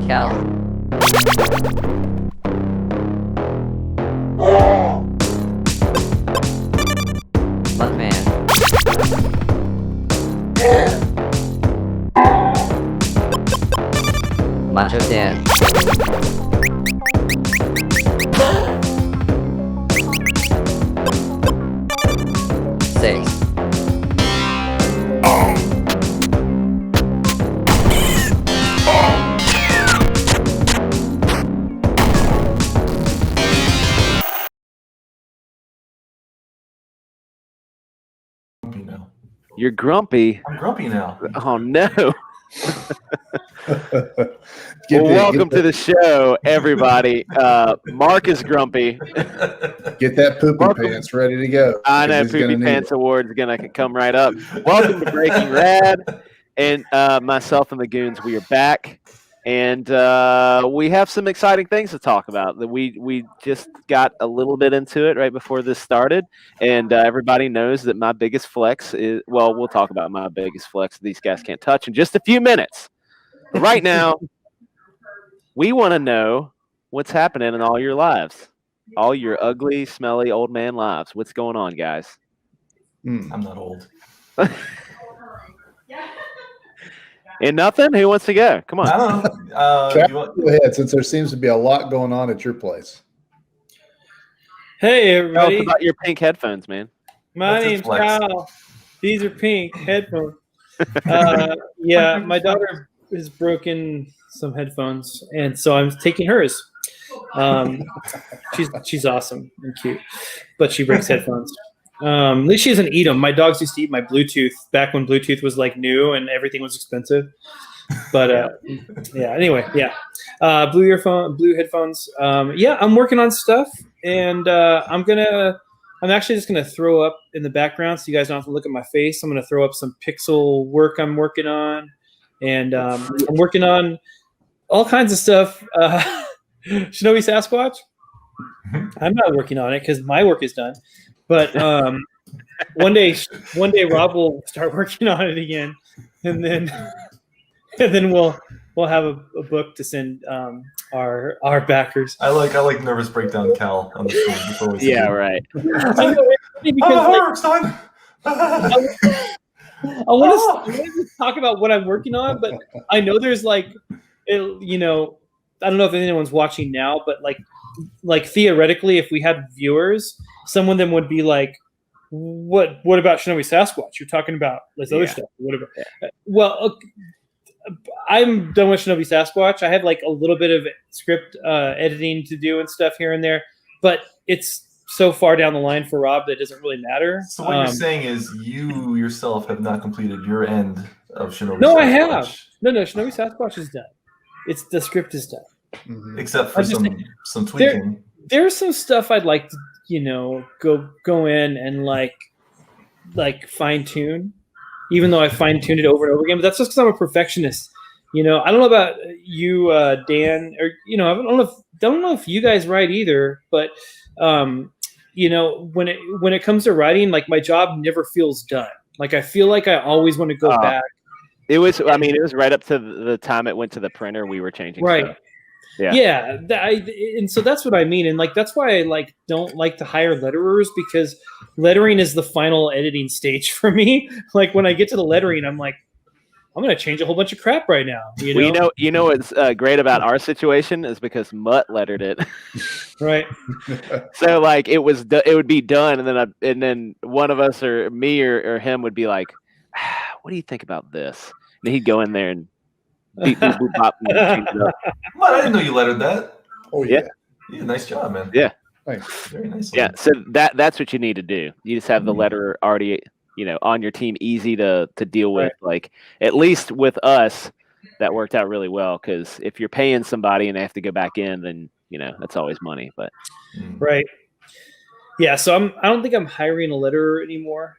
Cal. Mutt Man. Macho Dan. 6. Now. You're grumpy. I'm grumpy now. Oh no. Welcome to the show, everybody. Mark is grumpy. Get that poopy pants ready to go. I know Poopy Pants Award is gonna come right up. Welcome to Breaking Rad, and myself and the goons. We are back, and we have some exciting things to talk about. That we just got a little bit into it right before this started, and everybody knows that my biggest flex is. Well, we'll talk about my biggest flex that these guys can't touch in just a few minutes. But right now, we want to know what's happening in all your lives. All your ugly, smelly old man lives. What's going on, guys? I'm not old. And nothing? Who wants to go? Come on. I don't know. Go ahead, since there seems to be a lot going on at your place. Hey, Tell us everybody. about your pink headphones, man. My That's a name's flex. Kyle. These are pink headphones. Yeah, my daughter has broken some headphones, and so I'm taking hers. She's awesome and cute, but she breaks headphones. At least she doesn't eat them. My dogs used to eat my Bluetooth back when Bluetooth was like new and everything was expensive. But yeah. Anyway, yeah. Blue headphones. Yeah, I'm working on stuff, and I'm actually just gonna throw up in the background so you guys don't have to look at my face. I'm gonna throw up some pixel work I'm working on, and I'm working on all kinds of stuff. Shinobi Sasquatch. I'm not working on it because my work is done. But one day Rob will start working on it again, and then we'll have a book to send our backers. I like nervous breakdown Cal on the screen before we Yeah, right. I know, because, like, I want to talk about what I'm working on, but I know there's like, I don't know if anyone's watching now, but like theoretically, if we had viewers, some of them would be like, "What about Shinobi Sasquatch? You're talking about this other stuff, whatever." Yeah. Well, I'm done with Shinobi Sasquatch. I have like a little bit of script editing to do and stuff here and there, but it's so far down the line for Rob that it doesn't really matter. So what you're saying is you yourself have not completed your end of Shinobi No, Sasquatch. I have. No, Shinobi Sasquatch is done. It's the script is done. Mm-hmm. Except for some tweaking. There's some stuff I'd like to, go in and like fine tune, even though I fine tuned it over and over again. But that's just because I'm a perfectionist. I don't know about you, Dan, or I don't know if you guys write either, but when it comes to writing, like my job never feels done. Like I feel like I always want to go back. It was right up to the time it went to the printer. We were changing stuff. Yeah. And so that's what I mean, and like that's why I don't like to hire letterers, because lettering is the final editing stage for me. Like when I get to the lettering, I'm like, I'm gonna change a whole bunch of crap right now. Well, what's great about our situation is because Mutt lettered it, right? So like it would be done, and then one of us or me or him would be like, "What do you think about this?" And he'd go in there and beep, boop, boop, bop, and change it up. Well, I didn't know you lettered that. Oh yeah. Yeah, nice job, man. Yeah. Thanks. Very nice. Yeah. So that's what you need to do. You just have the letterer already, on your team, easy to deal with. Right. Like at least with us, that worked out really well, because if you're paying somebody and they have to go back in, then that's always money. But right. Yeah. So I don't think I'm hiring a letterer anymore.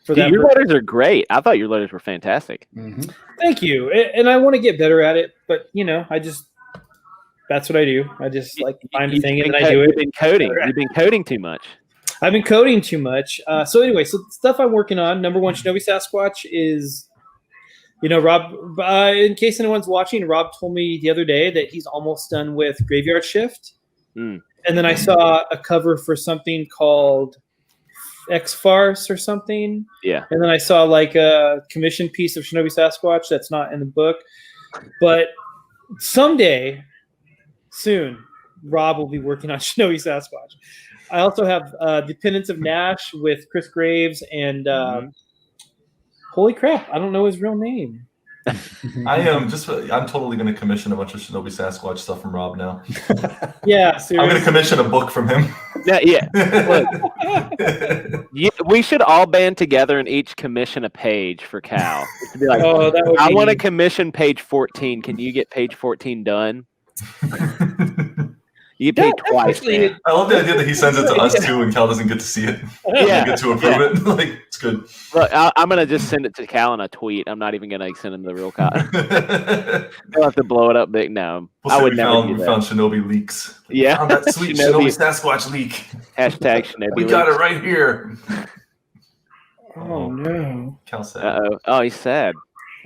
Your letters are great. I thought your letters were fantastic. Mm-hmm. Thank you. And I want to get better at it, but that's what I do. I just find a thing and then I do it. You've been coding too much. I've been coding too much. So anyway, so stuff I'm working on. Number one, Shinobi Sasquatch is Rob. In case anyone's watching, Rob told me the other day that he's almost done with Graveyard Shift, and then I saw a cover for something called X Farce or something. Yeah. And then I saw like a commission piece of Shinobi Sasquatch that's not in the book, but someday, soon, Rob will be working on Shinobi Sasquatch. I also have The Penance of Nash with Chris Graves and holy crap, I don't know his real name. I'm totally going to commission a bunch of Shinobi Sasquatch stuff from Rob now. Yeah, I'm going to commission a book from him. Yeah. Look, we should all band together and each commission a page for Cal. To be like, I want to commission page 14. Can you get page 14 done? You get paid twice. Man. I love the idea that he sends it to us too, and Cal doesn't get to see it. Yeah, get to approve it. Like, it's good. Look, I'm gonna just send it to Cal in a tweet. I'm not even gonna send him the real copy. I'll have to blow it up big. No, I would never do that. Found Shinobi leaks. Yeah, found that sweet Shinobi Sasquatch leak. Hashtag Shinobi. We got it right here. Oh no, Cal sad. Uh-oh. Oh, he's sad.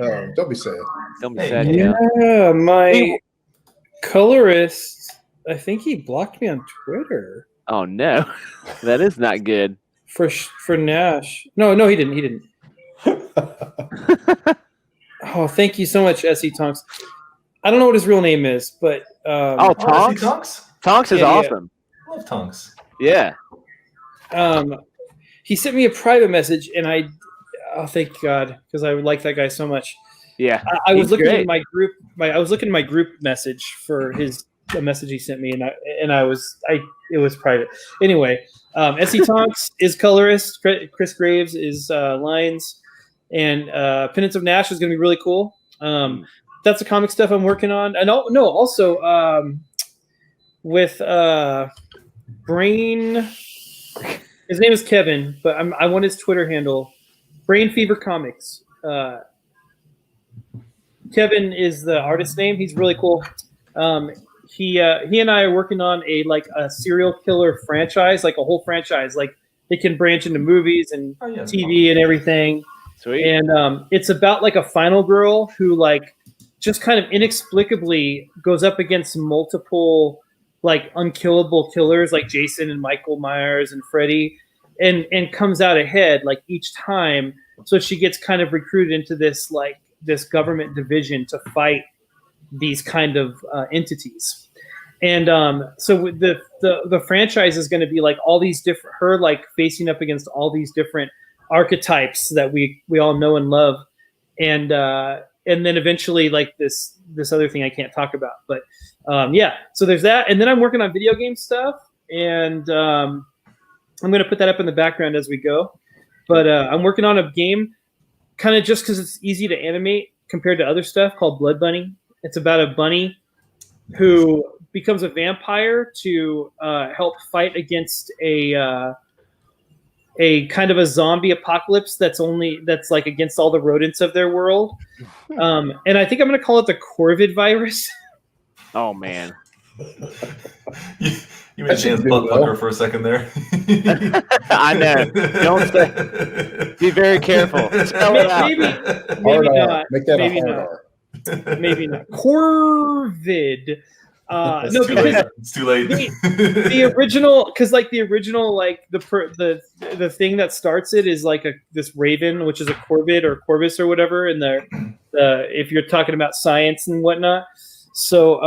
Oh, don't be sad. Don't be sad. Yeah, my colorist. I think he blocked me on Twitter. Oh no, that is not good. For Nash. No, he didn't. He didn't. Oh, thank you so much, S.E. Tonks. I don't know what his real name is, but Tonks. Tonks is awesome. I love Tonks. Yeah. He sent me a private message, and thank God, because I like that guy so much. Yeah. I was looking at my group. I was looking at my group message for a message he sent me, and it was private. Anyway, S.E. Tonks is colorist. Chris Graves is lines, and Penance of Nash is going to be really cool. That's the comic stuff I'm working on, and also with Brain. His name is Kevin, but I want his Twitter handle. Brain Fever Comics. Kevin is the artist name. He's really cool. He and I are working on a serial killer franchise, like a whole franchise. Like it can branch into movies and TV and everything. Sweet. And it's about like a final girl who just kind of inexplicably goes up against multiple unkillable killers like Jason and Michael Myers and Freddy, and comes out ahead each time. So she gets kind of recruited into this this government division to fight these kind of entities. And so the franchise is going to be all these different, her facing up against all these different archetypes that we all know and love. And then eventually this other thing I can't talk about, but so there's that. And then I'm working on video game stuff, and I'm going to put that up in the background as we go. But I'm working on a game kind of just because it's easy to animate compared to other stuff called Blood Bunny. It's about a bunny who becomes a vampire to help fight against a kind of a zombie apocalypse that's against all the rodents of their world. And I think I'm going to call it the Corvid virus. Oh man. You made Dan's butt pucker for a second there. I know. Don't say. Be very careful. Spell it out. Maybe not. Make that maybe a hard not. R. Maybe not. Corvid. It's too late. It's too late. The original, because the original, the thing that starts it is this raven, which is a corvid or corvus or whatever. And if you're talking about science and whatnot. So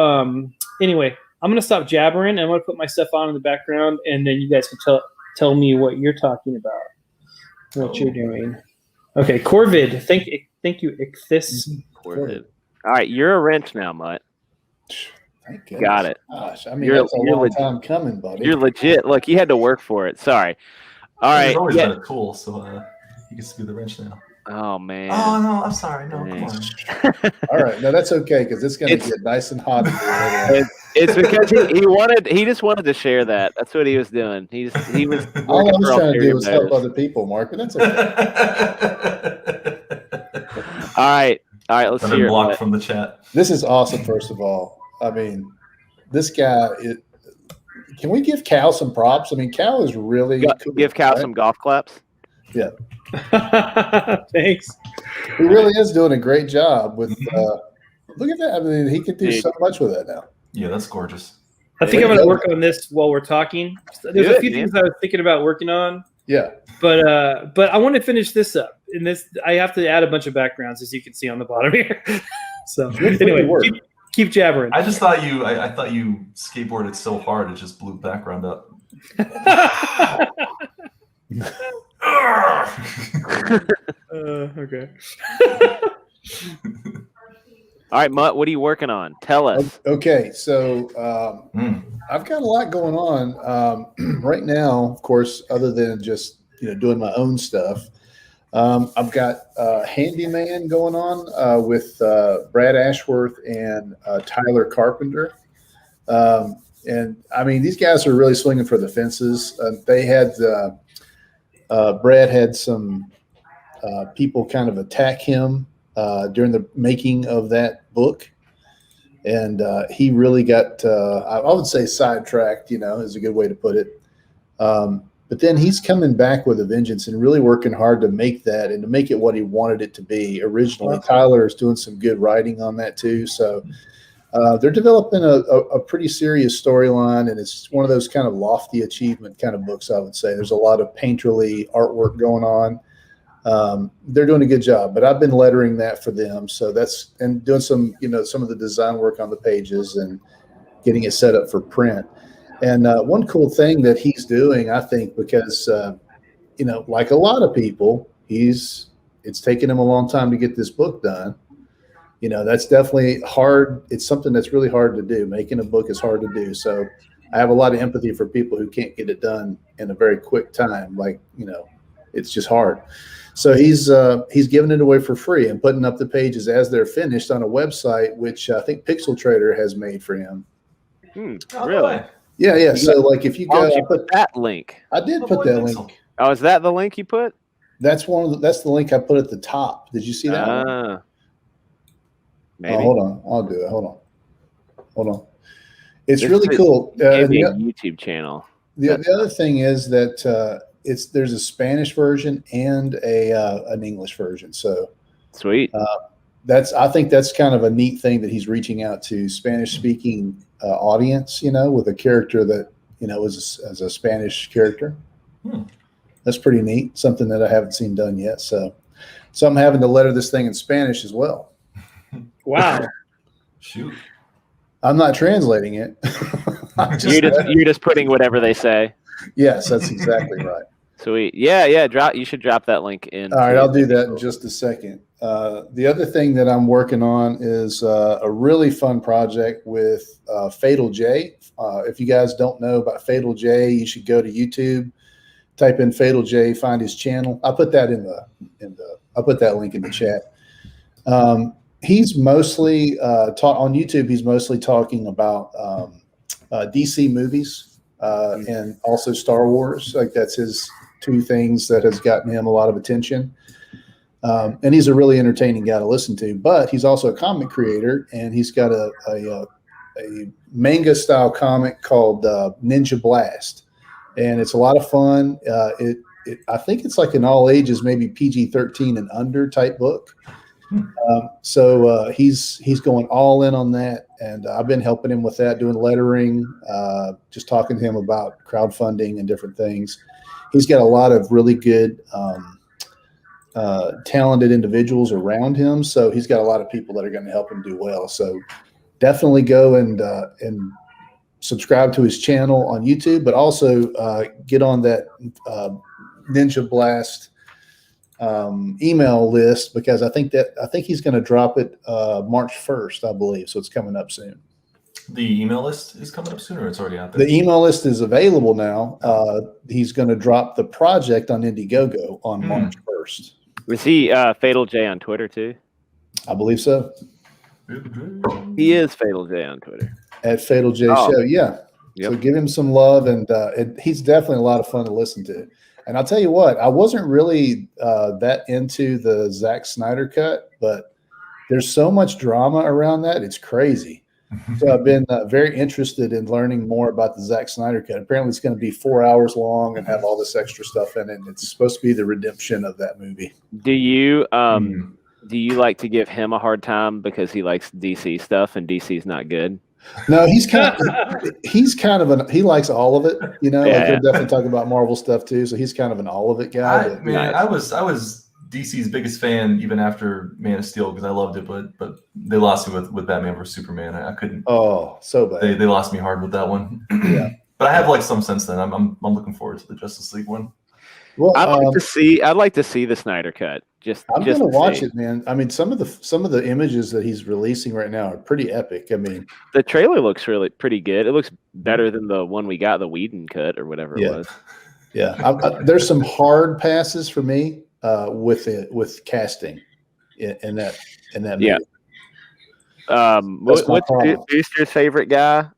anyway, I'm gonna stop jabbering and I'm gonna put my stuff on in the background, and then you guys can tell me what you're talking about, what you're doing. Okay, Corvid. Thank you, Ichthys. Corvid. All right, you're a wrench now, Mutt. Thank goodness. Got it. Gosh, I mean, that's a long time coming, buddy. You're legit. Look, you had to work for it. Sorry. All right. He's always been a tool, so he gets to be the wrench now. Oh man. Oh no, I'm sorry. No, come on. All right, no, that's okay because it's going to get nice and hot. It's because he just wanted to share that. That's what he was doing. He was. All I was trying to do was help other people, Mark, but that's okay. All right. Let's I've been blocked from the chat. This is awesome. First of all, I mean, this guy. Can we give Cal some props? I mean, Cal is really give Cal some golf claps. Thanks. He really is doing a great job with. Look at that! I mean, he could do Dude. so much with that now. Yeah, that's gorgeous. I think I'm going to work on this while we're talking. There's a Good, few man. things I was thinking about working on, Yeah. but I want to finish this up. And this, I have to add a bunch of backgrounds, as you can see on the bottom here. So anyway, work. keep jabbering. I just thought you. I thought you skateboarded so hard it just blew background up. Okay. All right, Mutt, what are you working on? Tell us. Okay, so I've got a lot going on right now. Of course, other than just doing my own stuff, I've got Handyman going on with Brad Ashworth and Tyler Carpenter. And I mean, these guys are really swinging for the fences. They had Brad had some people kind of attack him during the making of that book, and he really got I would say sidetracked. Is a good way to put it. But then he's coming back with a vengeance and really working hard to make that and to make it what he wanted it to be originally. Tyler is doing some good writing on that too. So they're developing a pretty serious storyline, and it's one of those kind of lofty achievement kind of books, I would say. There's a lot of painterly artwork going on. They're doing a good job, but I've been lettering that for them. So and doing some of the design work on the pages and getting it set up for print. And one cool thing that he's doing, I think, because, like a lot of people, it's taken him a long time to get this book done. That's definitely hard. It's something that's really hard to do. Making a book is hard to do. So I have a lot of empathy for people who can't get it done in a very quick time. It's just hard. So he's giving it away for free and putting up the pages as they're finished on a website, which I think Pixel Trader has made for him. Really? Yeah. So if you go, I put that link. I did put that link. Oh, is that the link you put? That's the link I put at the top. Did you see that one? Maybe. Oh, hold on. I'll do it. Hold on. It's This really is- cool. Gave me a YouTube channel. The other thing is that there's a Spanish version and an English version. So Sweet. I think that's kind of a neat thing that he's reaching out to Spanish speaking audience, with a character that is as a Spanish character. That's pretty neat. Something that I haven't seen done yet. So I'm having to letter this thing in Spanish as well. Wow. Shoot. I'm not translating it. You're just putting whatever they say. Yes, that's exactly right. Sweet. Yeah. You should drop that link in. All right, I'll do that in just a second. The other thing that I'm working on is a really fun project with Fatal J. If you guys don't know about Fatal J, you should go to YouTube, type in Fatal J, find his channel. I'll put that I'll put that link in the chat. He's mostly on YouTube. He's mostly talking about DC movies and also Star Wars. That's his two things that has gotten him a lot of attention. And he's a really entertaining guy to listen to. But he's also a comic creator, and he's got a manga style comic called Ninja Blast, and it's a lot of fun. I think it's like an all ages, maybe PG-13 and under type book. So he's going all in on that, and I've been helping him with that, doing lettering, just talking to him about crowdfunding and different things. He's got a lot of really good, talented individuals around him, so he's got a lot of people that are going to help him do well. So definitely go and subscribe to his channel on YouTube, but also get on that Ninja Blast email list, because I think he's going to drop it March 1st, I believe. So it's coming up soon. The email list is coming up soon, or it's already out there? The email list is available now. He's going to drop the project on Indiegogo on March 1st. Was he Fatal J on Twitter too? I believe so. He is Fatal J on Twitter. At Fatal J Show, yeah. Yep. So give him some love, and he's definitely a lot of fun to listen to. And I'll tell you what, I wasn't really that into the Zack Snyder cut, but there's so much drama around that. It's crazy. So I've been very interested in learning more about the Zack Snyder cut. Apparently, it's going to be 4 hours long and have all this extra stuff in it. And it's supposed to be the redemption of that movie. Do you like to give him a hard time because he likes DC stuff and DC's not good? No, he likes all of it. You know, Yeah, like he'll definitely talk about Marvel stuff too. So he's kind of an all of it guy. I was DC's biggest fan even after Man of Steel because I loved it, but they lost me with Batman vs Superman. I couldn't. Oh, so bad. They lost me hard with that one. Yeah, but I have like some since then. I'm looking forward to the Justice League one. Well, I'd like to see the Snyder cut. I'm going to watch it, man. I mean, some of the images that he's releasing right now are pretty epic. I mean, the trailer looks really pretty good. It looks better than the one we got, the Whedon cut or whatever it was. Yeah, there's some hard passes for me with casting in that movie. Yeah. What's Booster's favorite guy?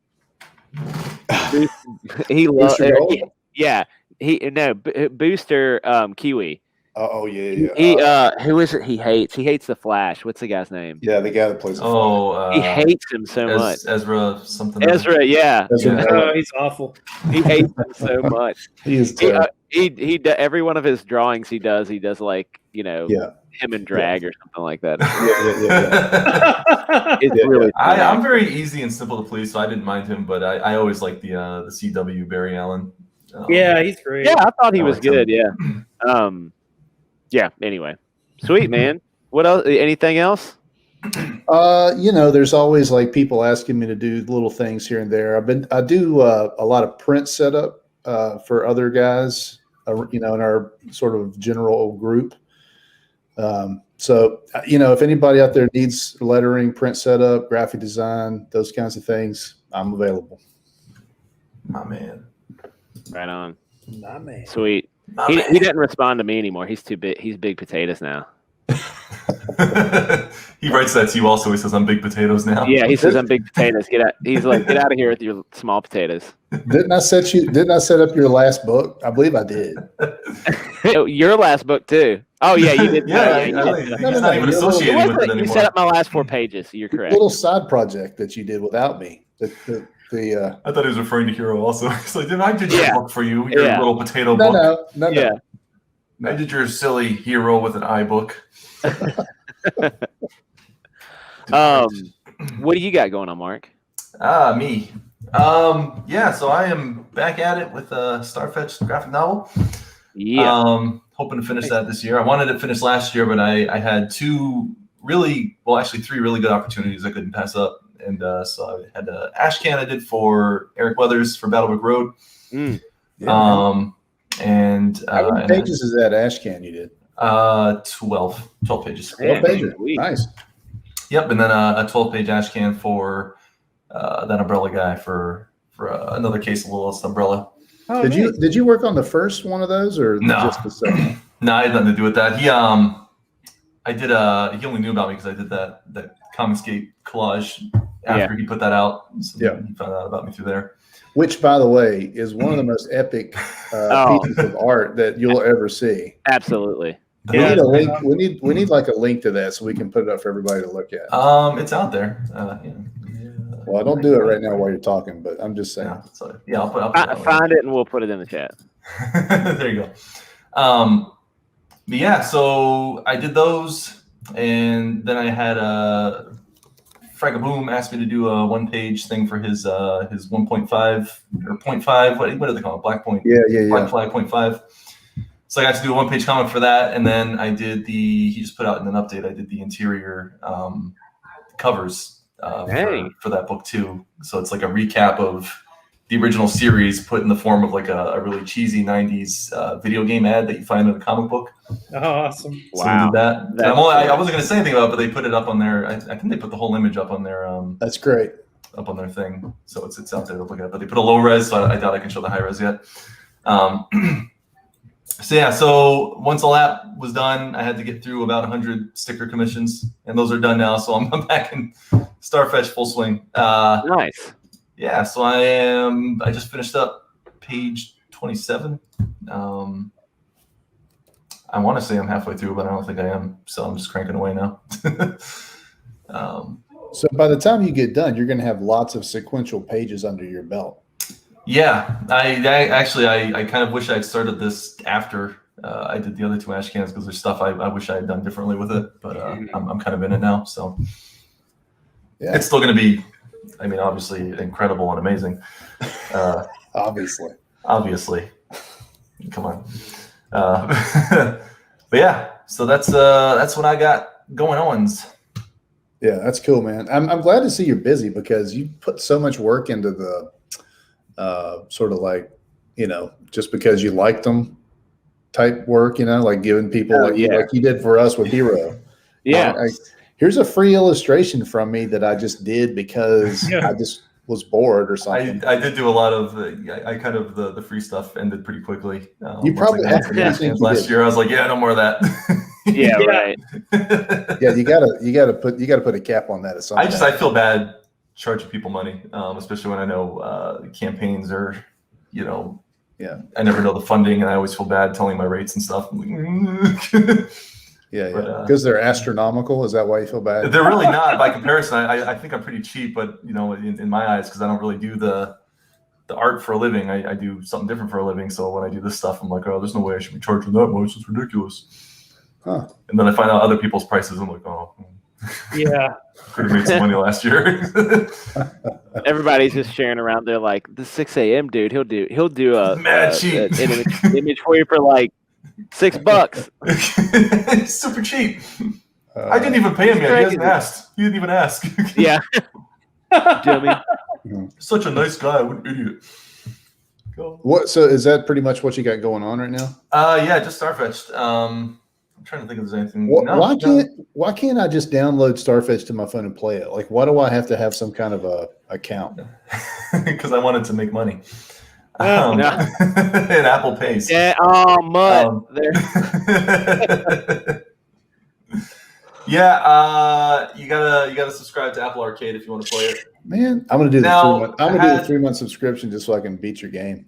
Booster Kiwi. Oh yeah. Who is it? He hates the Flash. What's the guy's name? Yeah, the guy that plays. He hates him so much. Ezra something. Yeah. Oh, he's awful. He hates him so much. He is. He every one of his drawings he does like him in drag or something like that. Yeah. It's really. I'm very easy and simple to please, so I didn't mind him. But I always like the CW Barry Allen. Yeah, he's great. Yeah, I thought he was good. Yeah. Yeah. Anyway, sweet man. What else? Anything else? There's always like people asking me to do little things here and there. I do a lot of print setup for other guys, in our sort of general group. So if anybody out there needs lettering, print setup, graphic design, those kinds of things, I'm available. My man. Right on. My man. Sweet. He doesn't respond to me anymore. He's too big. He's big potatoes now. He writes that to you also. He says, "I'm big potatoes now." Yeah, he says, "I'm big potatoes." He's like, "Get out of here with your small potatoes." Didn't I set up your last book? I believe I did. Your last book too. Oh yeah, you did. He's not even associated with it anymore. You set up my last 4 pages. You're correct. Little side project that you did without me. I thought he was referring to Hero also. He's like, I did your book for you, your little potato book. No. Yeah. I did your silly Hero with an iBook. What do you got going on, Mark? Me. So I am back at it with a Starfetch graphic novel. Yeah. Hoping to finish that this year. I wanted to finish last year, but I had 3 really good opportunities I couldn't pass up. And so I had Ashcan I did for Eric Weathers for Battlebrook Road. And how many pages is that Ashcan you did? 12 pages. 12 pages. Nice. Yep, and then a 12-page Ashcan for that umbrella guy for another case of Littlest Umbrella. Oh, did you work on the first one of those or just the second? No, I had nothing to do with that. He only knew about me because I did that Comicsgate collage after he put that out. So he found out about me through there. Which, by the way, is one of the most epic pieces of art that you'll ever see. Absolutely. We need a link. We need like a link to that so we can put it up for everybody to look at. It's out there. Well, I don't do it right now while you're talking, but I'm just saying. I'll put find it and we'll put it in the chat. There you go. So I did those, and then I had Fragaboom asked me to do a 1-page thing for his 1.5 or 0.5. What do they call it? Black Point. Black Flag 0.5. So I got to do a 1-page comic for that, and then I did he just put out in an update. I did the interior covers for that book too. So it's like a recap of the original series put in the form of like a really cheesy 90s video game ad that you find in a comic book. Oh, awesome. So we did that. I wasn't going to say anything about it, but they put it up on their, I think they put the whole image up on their, that's great. Up on their thing. So it's out there to look at, but they put a low res, so I doubt I can show the high res yet. So once all that was done, I had to get through about 100 sticker commissions, and those are done now. So I'm back in Starfetch full swing. Nice. Yeah, so I just finished up page 27. I want to say I'm halfway through, but I don't think I am. So I'm just cranking away now. So by the time you get done, you're going to have lots of sequential pages under your belt. Yeah, I kind of wish I'd started this after I did the other 2 ash cans because there's stuff I wish I had done differently with it, but I'm kind of in it now, so Yeah. it's still going to be, I mean, obviously incredible and amazing. Obviously. Come on. But yeah, so that's what I got going on. Yeah, that's cool, man. I'm glad to see you're busy because you put so much work into the sort of like, just because you liked them type work, like giving people like you did for us with Hero. Yeah. Here's a free illustration from me that I just did because I just was bored or something. I did do a lot of I kind of the free stuff ended pretty quickly. You probably had last year. I was like, yeah, no more of that. Yeah, right. Yeah, you gotta put a cap on that at some point. I feel bad charging people money, especially when I know campaigns are, Yeah. I never know the funding, and I always feel bad telling my rates and stuff. Yeah, because they're astronomical. Is that why you feel bad? They're really not. By comparison, I think I'm pretty cheap, but in my eyes, because I don't really do the art for a living. I do something different for a living. So when I do this stuff, I'm like, oh, there's no way I should be charging that much. It's ridiculous. Huh. And then I find out other people's prices. I'm like, oh, yeah, could have made some money last year. Everybody's just sharing around. They're like, the 6 a.m. dude, he'll do a mad cheap an image for you for like $6. Super cheap. I didn't even pay him yet. He hasn't asked. He didn't even ask. Yeah. Dummy. Such a nice guy. What an idiot. What? So is that pretty much what you got going on right now? Yeah, just Starfetched. I'm trying to think if there's anything. Why can't I just download Starfetch to my phone and play it? Like, why do I have to have some kind of a account? Because I wanted to make money. No. And Apple pays. Yeah. Oh, Mutt. There. Yeah. You gotta subscribe to Apple Arcade if you want to play it. Man, I'm gonna do Now, the 3-month subscription just so I can beat your game.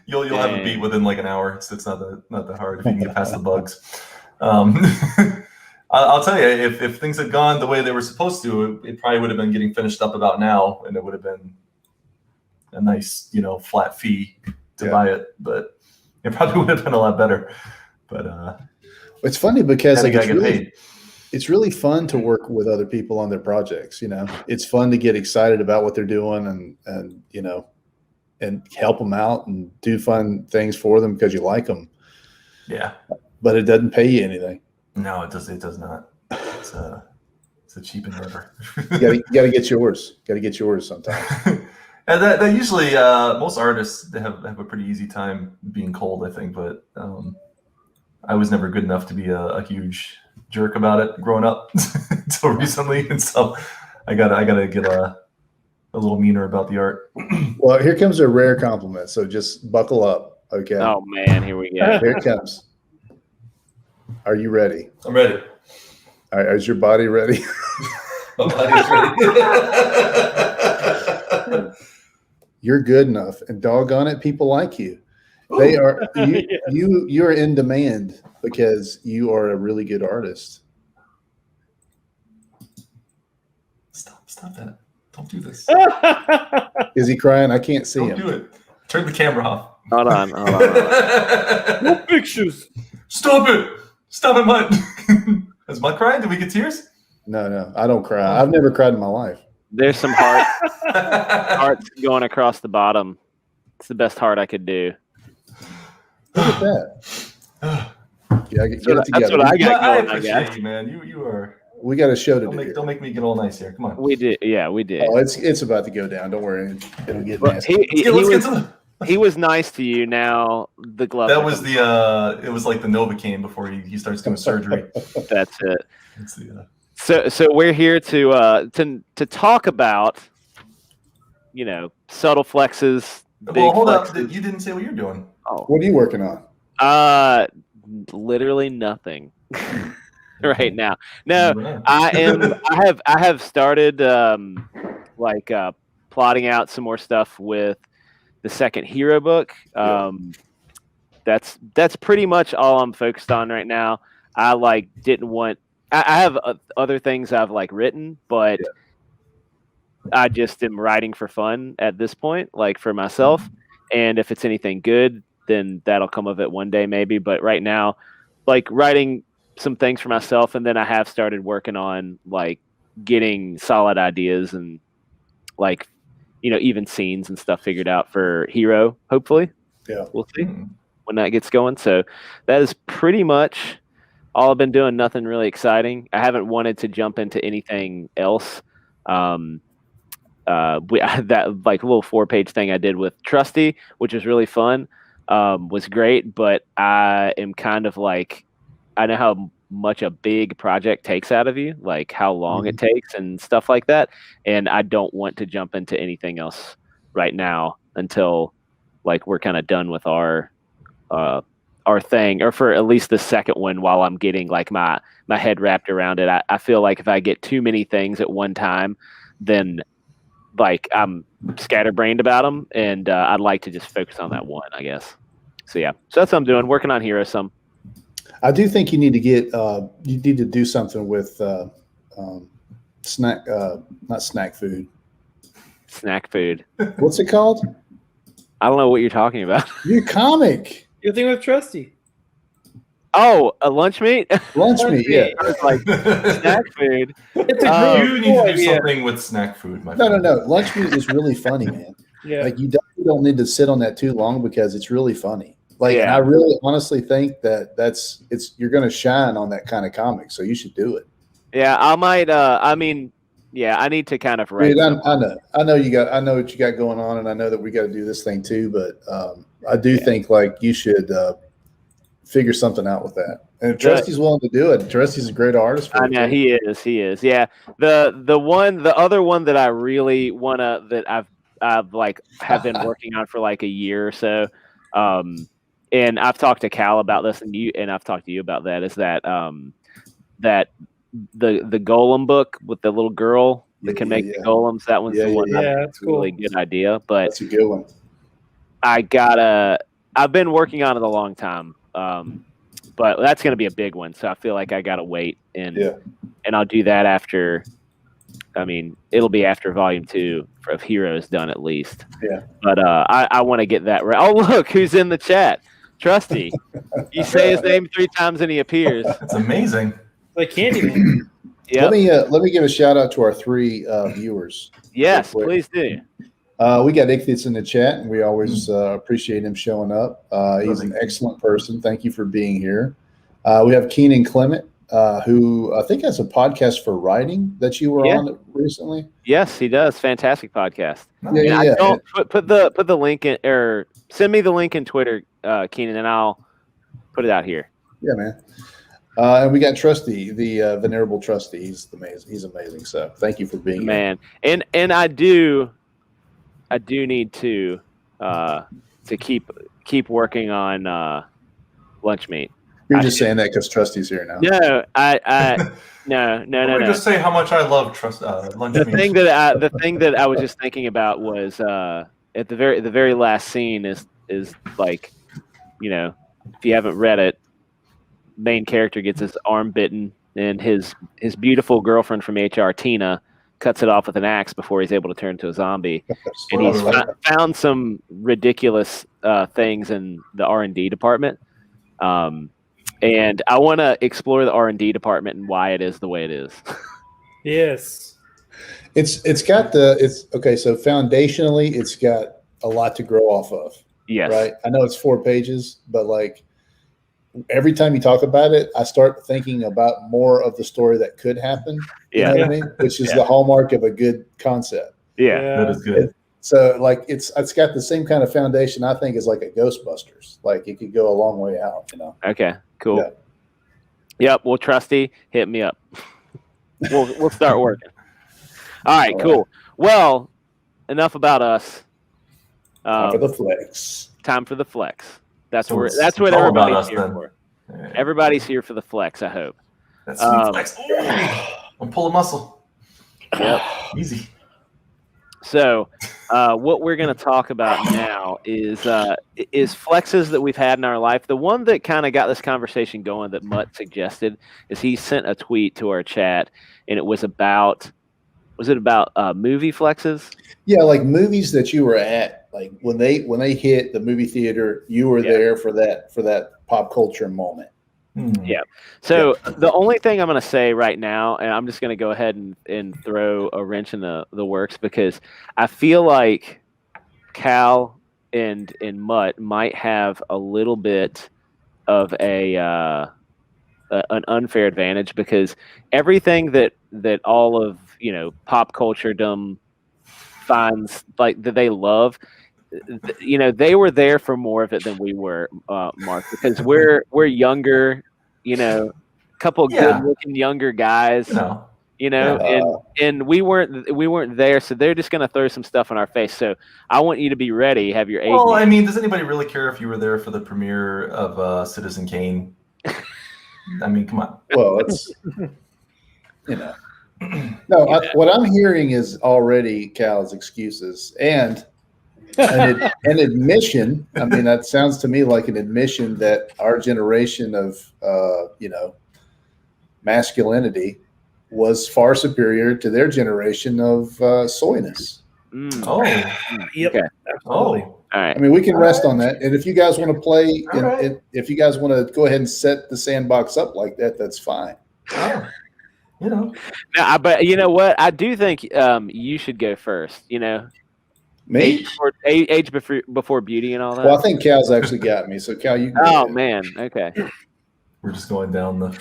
You'll have a beat within like an hour. It's not that hard if you can get past the bugs. I'll tell you, if things had gone the way they were supposed to, it probably would have been getting finished up about now, and it would have been a nice, flat fee to buy it. But it probably would have been a lot better. But it's funny because like paid. It's really fun to work with other people on their projects. It's fun to get excited about what they're doing and help them out and do fun things for them because you like them. Yeah. But it doesn't pay you anything. No, it does not. It's a cheap endeavor. You gotta get yours. Got to get yours sometimes. And that usually most artists they have a pretty easy time being cold, I think. But I was never good enough to be a huge jerk about it growing up until recently, and so I gotta get a little meaner about the art. Well, here comes a rare compliment, so just buckle up, okay? Oh man, here we go. Here it comes. Are you ready? I'm ready. All right, is your body ready? My body's ready. You're good enough, and doggone it, people like you. They are you're in demand because you are a really good artist. Stop that. Don't do this. Is he crying? I can't see him. Don't do it. Turn the camera off. Hold on. No pictures. Stop it, Mutt. Is Mutt crying? Did we get tears? No, I don't cry. I've never cried in my life. There's some hearts going across the bottom. It's the best heart I could do. Look at that. Yeah, get it together. That's what I got I going, appreciate you, man. You are. We got a show to do. Don't make me get all nice here. Come on. We did. Yeah, we did. Oh, it's about to go down. Don't worry. It'll get nasty. He was nice to you. Now the glove. That was it was like the Novocaine before he starts doing surgery. That's it. So we're here to talk about, subtle flexes. Well, hold up. You didn't say what you're doing. Oh. What are you working on? Literally nothing right now. No, I have started plotting out some more stuff with the second Hero book. That's pretty much all I'm focused on right now. I I have other things I've like written, but I just am writing for fun at this point, like for myself. And if it's anything good, then that'll come of it one day maybe. But right now, like writing some things for myself, and then I have started working on like getting solid ideas and like, even scenes and stuff figured out for Hero, hopefully. Yeah. We'll see when that gets going. So that is pretty much all I've been doing. Nothing really exciting. I haven't wanted to jump into anything else. That like little 4-page thing I did with Trusty, which was really fun, was great. But I am kind of like, I know how much a big project takes out of you, like how long it takes and stuff like that. And I don't want to jump into anything else right now until like we're kind of done with our thing, or for at least the second one, while I'm getting like my head wrapped around it. I feel like if I get too many things at one time, then like I'm scatterbrained about them, and I'd like to just focus on that one, I guess. So yeah, so that's what I'm doing, working on Hero some. I do think you need to get you need to do something with snack, not snack food. Snack food. What's it called? I don't know what you're talking about. Your comic. Your thing with Trusty. Oh, a lunch meat? Lunch meat, yeah. I was like, snack food. It's a You need to do something with snack food, my friend. No. Lunch meat is really funny, man. Yeah. Like you don't need to sit on that too long because it's really funny. Like, Yeah. and I really honestly think that you're going to shine on that kind of comic, so you should do it. Yeah, I might. I mean, yeah, I need to kind of write. Dude, I know what you got going on, and I know that we got to do this thing too. But I do think like you should figure something out with that. And if Trusty's willing to do it, Trusty's a great artist. I know he is. Yeah, the other one that I really wanna, that I've like have been working on for like a year or so. And I've talked to Cal about this, and I've talked to you about that. Is that that the Golem book with the little girl that can make the golems? That one's the one. Yeah, that's cool. Really good idea, but that's a good one. I've been working on it a long time, but that's gonna be a big one. So I feel like I gotta wait, and I'll do that after. I mean, it'll be after Volume 2 of Heroes done at least. Yeah. But I want to get that right. Oh, look who's in the chat. Trusty. You say his name 3 times and he appears. It's amazing. Like Candyman. Yeah. Let me give a shout out to our 3 viewers. Yes, please do. We got Ichthys in the chat, and we always appreciate him showing up. He's an excellent person. Thank you for being here. We have Keenan Clement, who I think has a podcast for writing that you were on recently. Yes, he does. Fantastic podcast. Yeah. Don't put the link in, or send me the link in Twitter, Keenan, and I'll put it out here. Yeah, man. And we got Trusty, the venerable Trusty. He's amazing. He's amazing. So thank you for being here. Man. And I do need to keep working on lunch meat. You're just saying that because Trusty's here now. No, no. Just say how much I love lunch meat. The thing that I was just thinking about was at the very last scene is like, if you haven't read it, main character gets his arm bitten, and his beautiful girlfriend from HR, Tina, cuts it off with an axe before he's able to turn into a zombie. And he's found some ridiculous things in the R&D department. And I want to explore the R&D department and why it is the way it is. Yes. It's okay. So foundationally, it's got a lot to grow off of. Yes. Right. I know it's 4 pages, but like every time you talk about it, I start thinking about more of the story that could happen. You know what I mean? Which is the hallmark of a good concept. Yeah. That is good. So like it's got the same kind of foundation, I think, as like a Ghostbusters. Like it could go a long way out, Okay, cool. Yeah. Yep. Well, Trusty, hit me up. We'll start working. All right, cool. Well, enough about us. Time for the flex. Time for the flex. That's what everybody's here for. Yeah. Everybody's here for the flex, I hope. That's flex. I'm pulling muscle. Yep. Easy. So what we're going to talk about now is flexes that we've had in our life. The one that kind of got this conversation going that Mutt suggested is he sent a tweet to our chat, and it was about movie flexes? Yeah, like movies that you were at, like when they hit the movie theater, you were there for that pop culture moment. Yeah. So the only thing I'm going to say right now, and I'm just going to go ahead and throw a wrench in the works, because I feel like Cal and Mutt might have a little bit of an unfair advantage, because everything that all of pop culturedom finds like that they love, they were there for more of it than we were, Mark, because we're younger, a couple good-looking younger guys, and we weren't there, so they're just gonna throw some stuff in our face. So I want you to be ready, have your Well, I mean, does anybody really care if you were there for the premiere of Citizen Kane? I mean, come on. Well, it's no. What I'm hearing is already Cal's excuses and an admission. I mean, that sounds to me like an admission that our generation of masculinity was far superior to their generation of soyness. Oh, yep. Okay. Oh. All right. I mean, we can rest on that. And if you guys want to play, if you guys want to go ahead and set the sandbox up like that, that's fine. Oh. Now, but you know what? I do think you should go first. Me? Age before beauty and all that. Well, I think Cal's actually got me. So Cal, you can go ahead. Man, okay. We're just going down the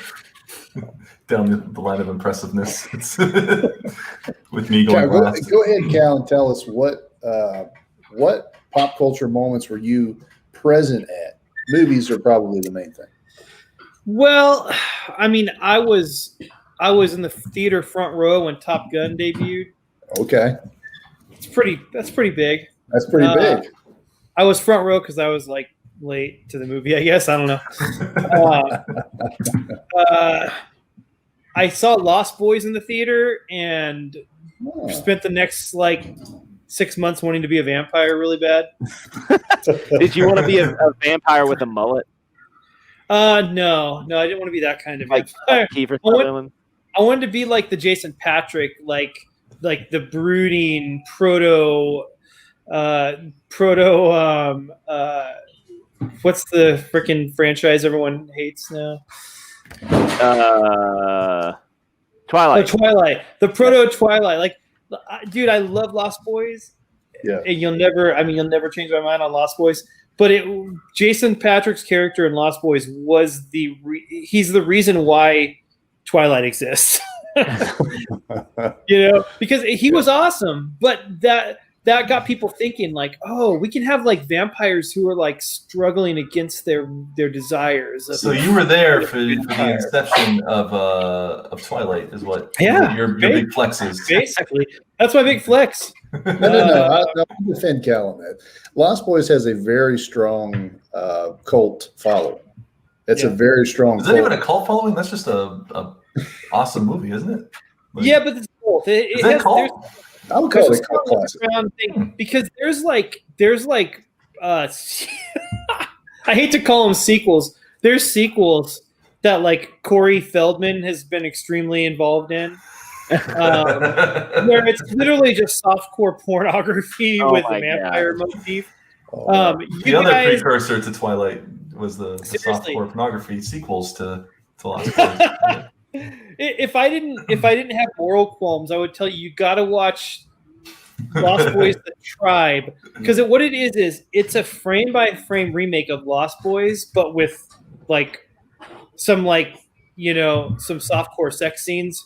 line of impressiveness. It's with me going Cal, last. go ahead, Cal, and tell us what pop culture moments were you present at? Movies are probably the main thing. Well, I mean, I was in the theater front row when Top Gun debuted. Okay. That's pretty big. That's pretty big. I was front row because I was like late to the movie, I guess. I don't know. I saw Lost Boys in the theater and spent the next 6 months wanting to be a vampire really bad. Did you want to be a vampire with a mullet? No, I didn't want to be that kind of vampire. Kiefer Sutherland? I wanted to be like the Jason Patrick, like the brooding proto what's the freaking franchise everyone hates now? Twilight. Twilight. The proto Twilight. Dude, I love Lost Boys. Yeah. And you'll never change my mind on Lost Boys. But Jason Patrick's character in Lost Boys was he's the reason why Twilight exists. Because he was awesome, but that got people thinking we can have vampires who are struggling against their desires. So you were there for the inception of Twilight, is what? Yeah, your big flex is. Basically, that's my big flex. No. I defend Cal on that. Lost Boys has a very strong cult following. It's a very strong. Is that even a cult following? That's just a awesome movie, isn't it? Yeah, but it's cult. Is that cult? I would call it a cult classic. Because there's I hate to call them sequels. There's sequels that Corey Feldman has been extremely involved in. Where it's literally just softcore pornography with a vampire motif. The other precursor to Twilight was the softcore pornography sequels to Lost Boys. If I didn't have moral qualms, I would tell you got to watch Lost Boys: The Tribe, because what it is it's a frame by frame remake of Lost Boys, but with some softcore sex scenes.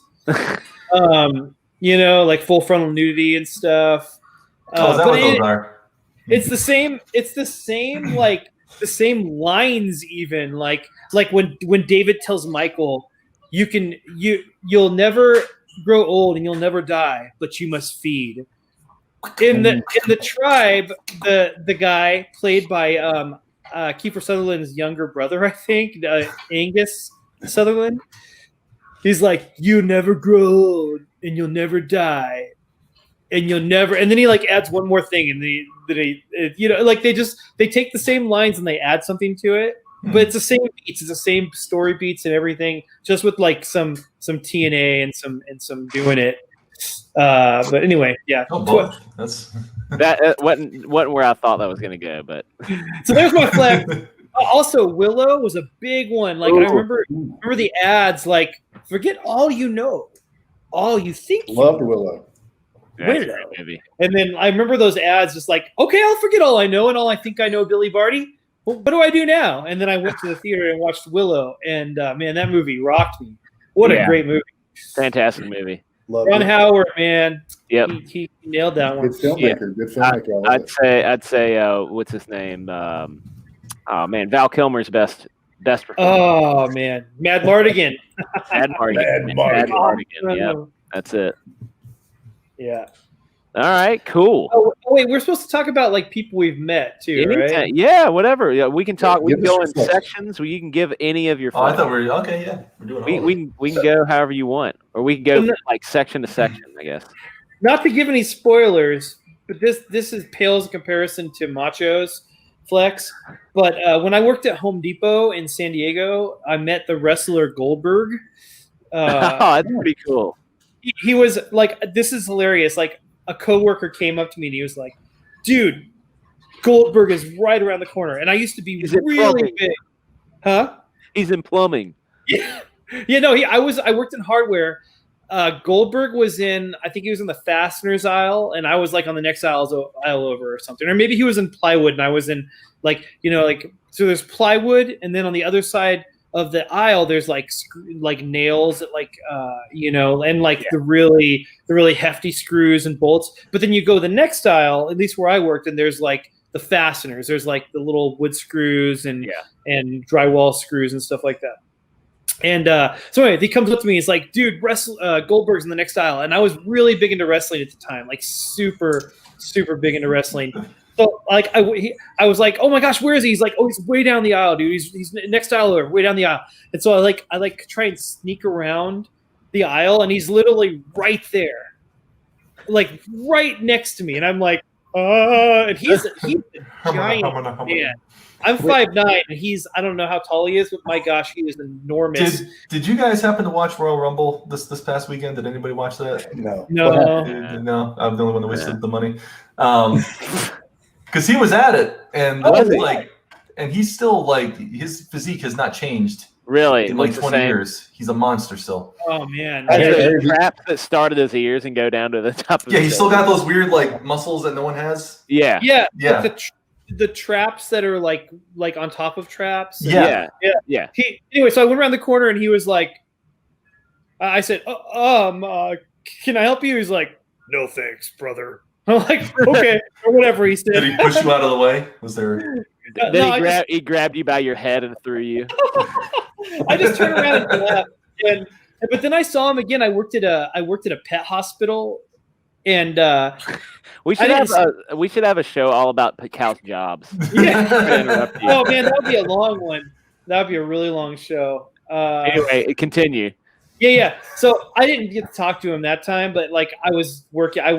Full frontal nudity and stuff. Is that what those are? It's the same. It's the same. The same lines, even when David tells Michael, "You'll never grow old and you'll never die, but you must feed." In the Tribe, the guy played by Kiefer Sutherland's younger brother, I think, Angus Sutherland. He's like, "You never grow old and you'll never die, and you'll never. And then he like adds one more thing, and like they take the same lines and they add something to it, but it's the same beats, it's the same story beats and everything, just with like some TNA and some doing it. But anyway, yeah. That's that wasn't where I thought that was going to go, but so there's my flex. Also, Willow was a big one. Like I remember the ads. Like forget all you know, all you think. Loved Willow. that's a great movie. And then I remember those ads, just like, okay, I'll forget all I know and all I think I know, Billy Barty. Well, what do I do now? And then I went to the theater and watched Willow, and man, that movie rocked me. What a great movie! Fantastic movie. Ron Howard, man. Yep, he nailed that one. Good filmmaker. Good filmmaker. I'd say what's his name? Oh man, Val Kilmer's best performance. Oh man, Mad Mardigan. Mad Mardigan. Yep, that's it. Yeah. All right, cool. Oh wait, we're supposed to talk about like people we've met too, right? Yeah, whatever. Yeah, we can talk. We can go in sections where you can give any of your. I thought we were okay. Yeah, we're doing. We can go however you want, or we can go like section to section, I guess. Not to give any spoilers, but this is pales in comparison to Macho's flex. But when I worked at Home Depot in San Diego, I met the wrestler Goldberg. That's pretty cool. He was like, this is hilarious. Like a coworker came up to me and he was like, "Dude, Goldberg is right around the corner." And I used to be really big, huh? He's in plumbing. Yeah, no. I worked in hardware. Goldberg was in, I think he was in the fasteners aisle, and I was like on the next aisle over or something, or maybe he was in plywood, and I was in so there's plywood, and then on the other side of the aisle there's like nails that and like the really hefty screws and bolts. But then you go the next aisle, at least where I worked, and there's like the fasteners. There's like the little wood screws and drywall screws and stuff like that. And so anyway, he comes up to me. He's like, "Dude, Goldberg's in the next aisle." And I was really big into wrestling at the time, like super, super big into wrestling. So like I was like, "Oh my gosh, where is he?" He's like, "Oh, he's way down the aisle, dude. He's next aisle over, way down the aisle." And so I try and sneak around the aisle, and he's literally right there, like right next to me. And I'm like, and he's a giant man. I'm 5'9", and I don't know how tall he is, but my gosh, he is enormous. Did you guys happen to watch Royal Rumble this past weekend? Did anybody watch that? No. No, I'm the only one that wasted the money. Because he was at it, and and he's still like, his physique has not changed. Really? In like 20 years. He's a monster still. Oh man. The traps that started his ears and go down to the top of his he's still got those weird like muscles that no one has. Yeah. Like the traps that are like on top of traps. Yeah. Anyway, so I went around the corner and he was like, I said, "Can I help you?" He's like, "No thanks, brother." I'm like, "Okay," or whatever he said. Did he push you out of the way? Was there? He grabbed you by your head and threw you. I just turned around and left. But then I saw him again. I worked at a pet hospital, and we should have a show all about Cal's jobs. Yeah. Oh man, that would be a long one. That would be a really long show. Anyway, continue. Yeah. So I didn't get to talk to him that time, but like I worked at,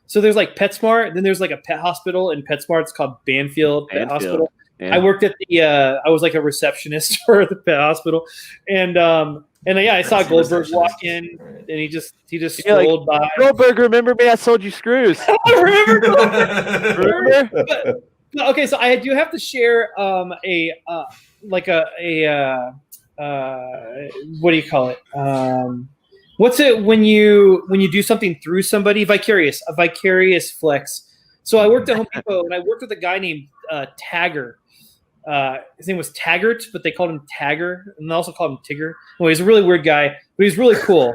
so there's like PetSmart, then there's like a pet hospital in PetSmart. It's called Banfield Pet Hospital. Yeah. I worked at I was like a receptionist for the pet hospital, and I saw Goldberg walk in, and he just strolled by. Goldberg, remember me? I sold you screws. I remember. But, okay, so I do have to share what do you call it? What's it when you do something through somebody? A vicarious flex. So I worked at Home Depot, and I worked with a guy named Tagger. His name was Taggart, but they called him Tagger, and they also called him Tigger. Well, he's a really weird guy, but he's really cool.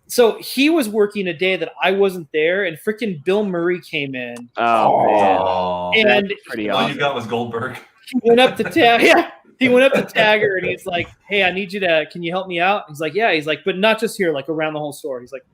So he was working a day that I wasn't there, and freaking Bill Murray came in. Oh man! And that's pretty all awesome. you got was Goldberg. He went up to He went up to Tagger, and he's like, "Hey, I need you to. Can you help me out?" He's like, "Yeah." He's like, "But not just here, like around the whole store." He's like,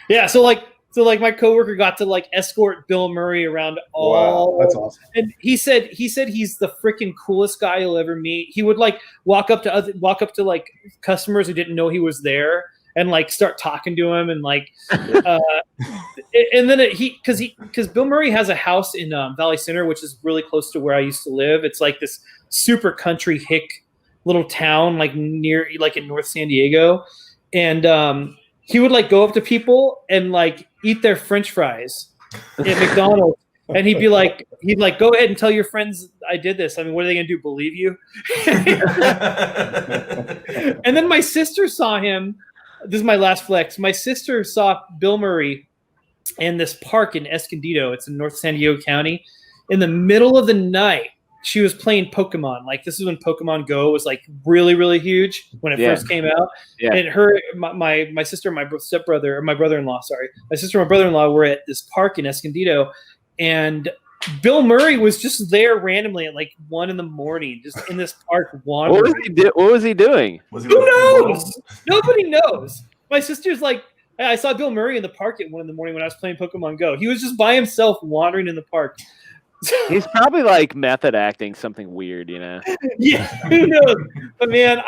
"Yeah." So my coworker got to like escort Bill Murray around all. Wow, that's awesome. And he said he's the freaking coolest guy you'll ever meet. He would like walk up to like customers who didn't know he was there, and like start talking to him and like, and then because Bill Murray has a house in Valley Center, which is really close to where I used to live. It's like this super country hick little town, like near like in North San Diego, and he would like go up to people and like eat their French fries at McDonald's. And he'd go ahead and tell your friends I did this. I mean, what are they going to do? Believe you? And then my sister saw him. This is my last flex. My sister saw Bill Murray in this park in Escondido. It's in North San Diego County. In the middle of the night, she was playing Pokemon. Like this is when Pokemon Go was like really, really huge when it first came out. Yeah. And my sister, and my stepbrother, or my brother-in-law, sorry, my sister and my brother-in-law were at this park in Escondido. And Bill Murray was just there randomly at like 1 a.m, just in this park wandering. What was he doing? Who knows? Nobody knows. My sister's like, I saw Bill Murray in the park at 1 a.m. when I was playing Pokemon Go. He was just by himself wandering in the park. He's probably like method acting something weird, you know? Yeah, who knows? But man,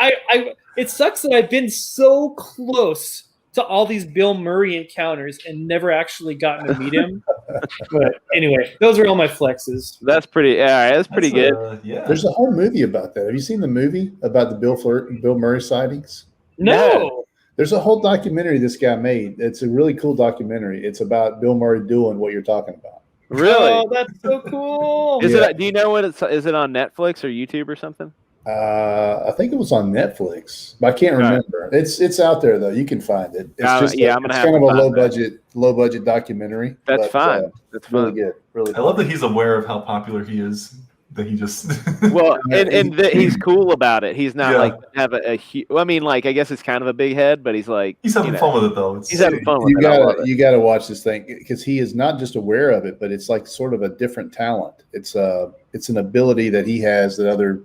it sucks that I've been so close to all these Bill Murray encounters and never actually gotten to meet him. But anyway, those are all my flexes. That's pretty. All right, that's pretty good. Yeah. There's a whole movie about that. Have you seen the movie about the Bill Murray sightings? No. There's a whole documentary this guy made. It's a really cool documentary. It's about Bill Murray doing what you're talking about. Really? Oh, that's so cool. Is it? Do you know what is it on Netflix or YouTube or something? I think it was on Netflix, but I can't remember. Right. It's out there though. You can find it. It's just I'm gonna it's have kind of a that. low budget documentary. That's fine. That's really fine. good. Really. I love that he's aware of how popular he is. That he just well, and that he's cool about it. He's not like have a well, I mean, like I guess it's kind of a big head, but he's like he's having fun with it though. He's having fun with it. You gotta watch this thing because he is not just aware of it, but it's like sort of a different talent. It's an ability that he has that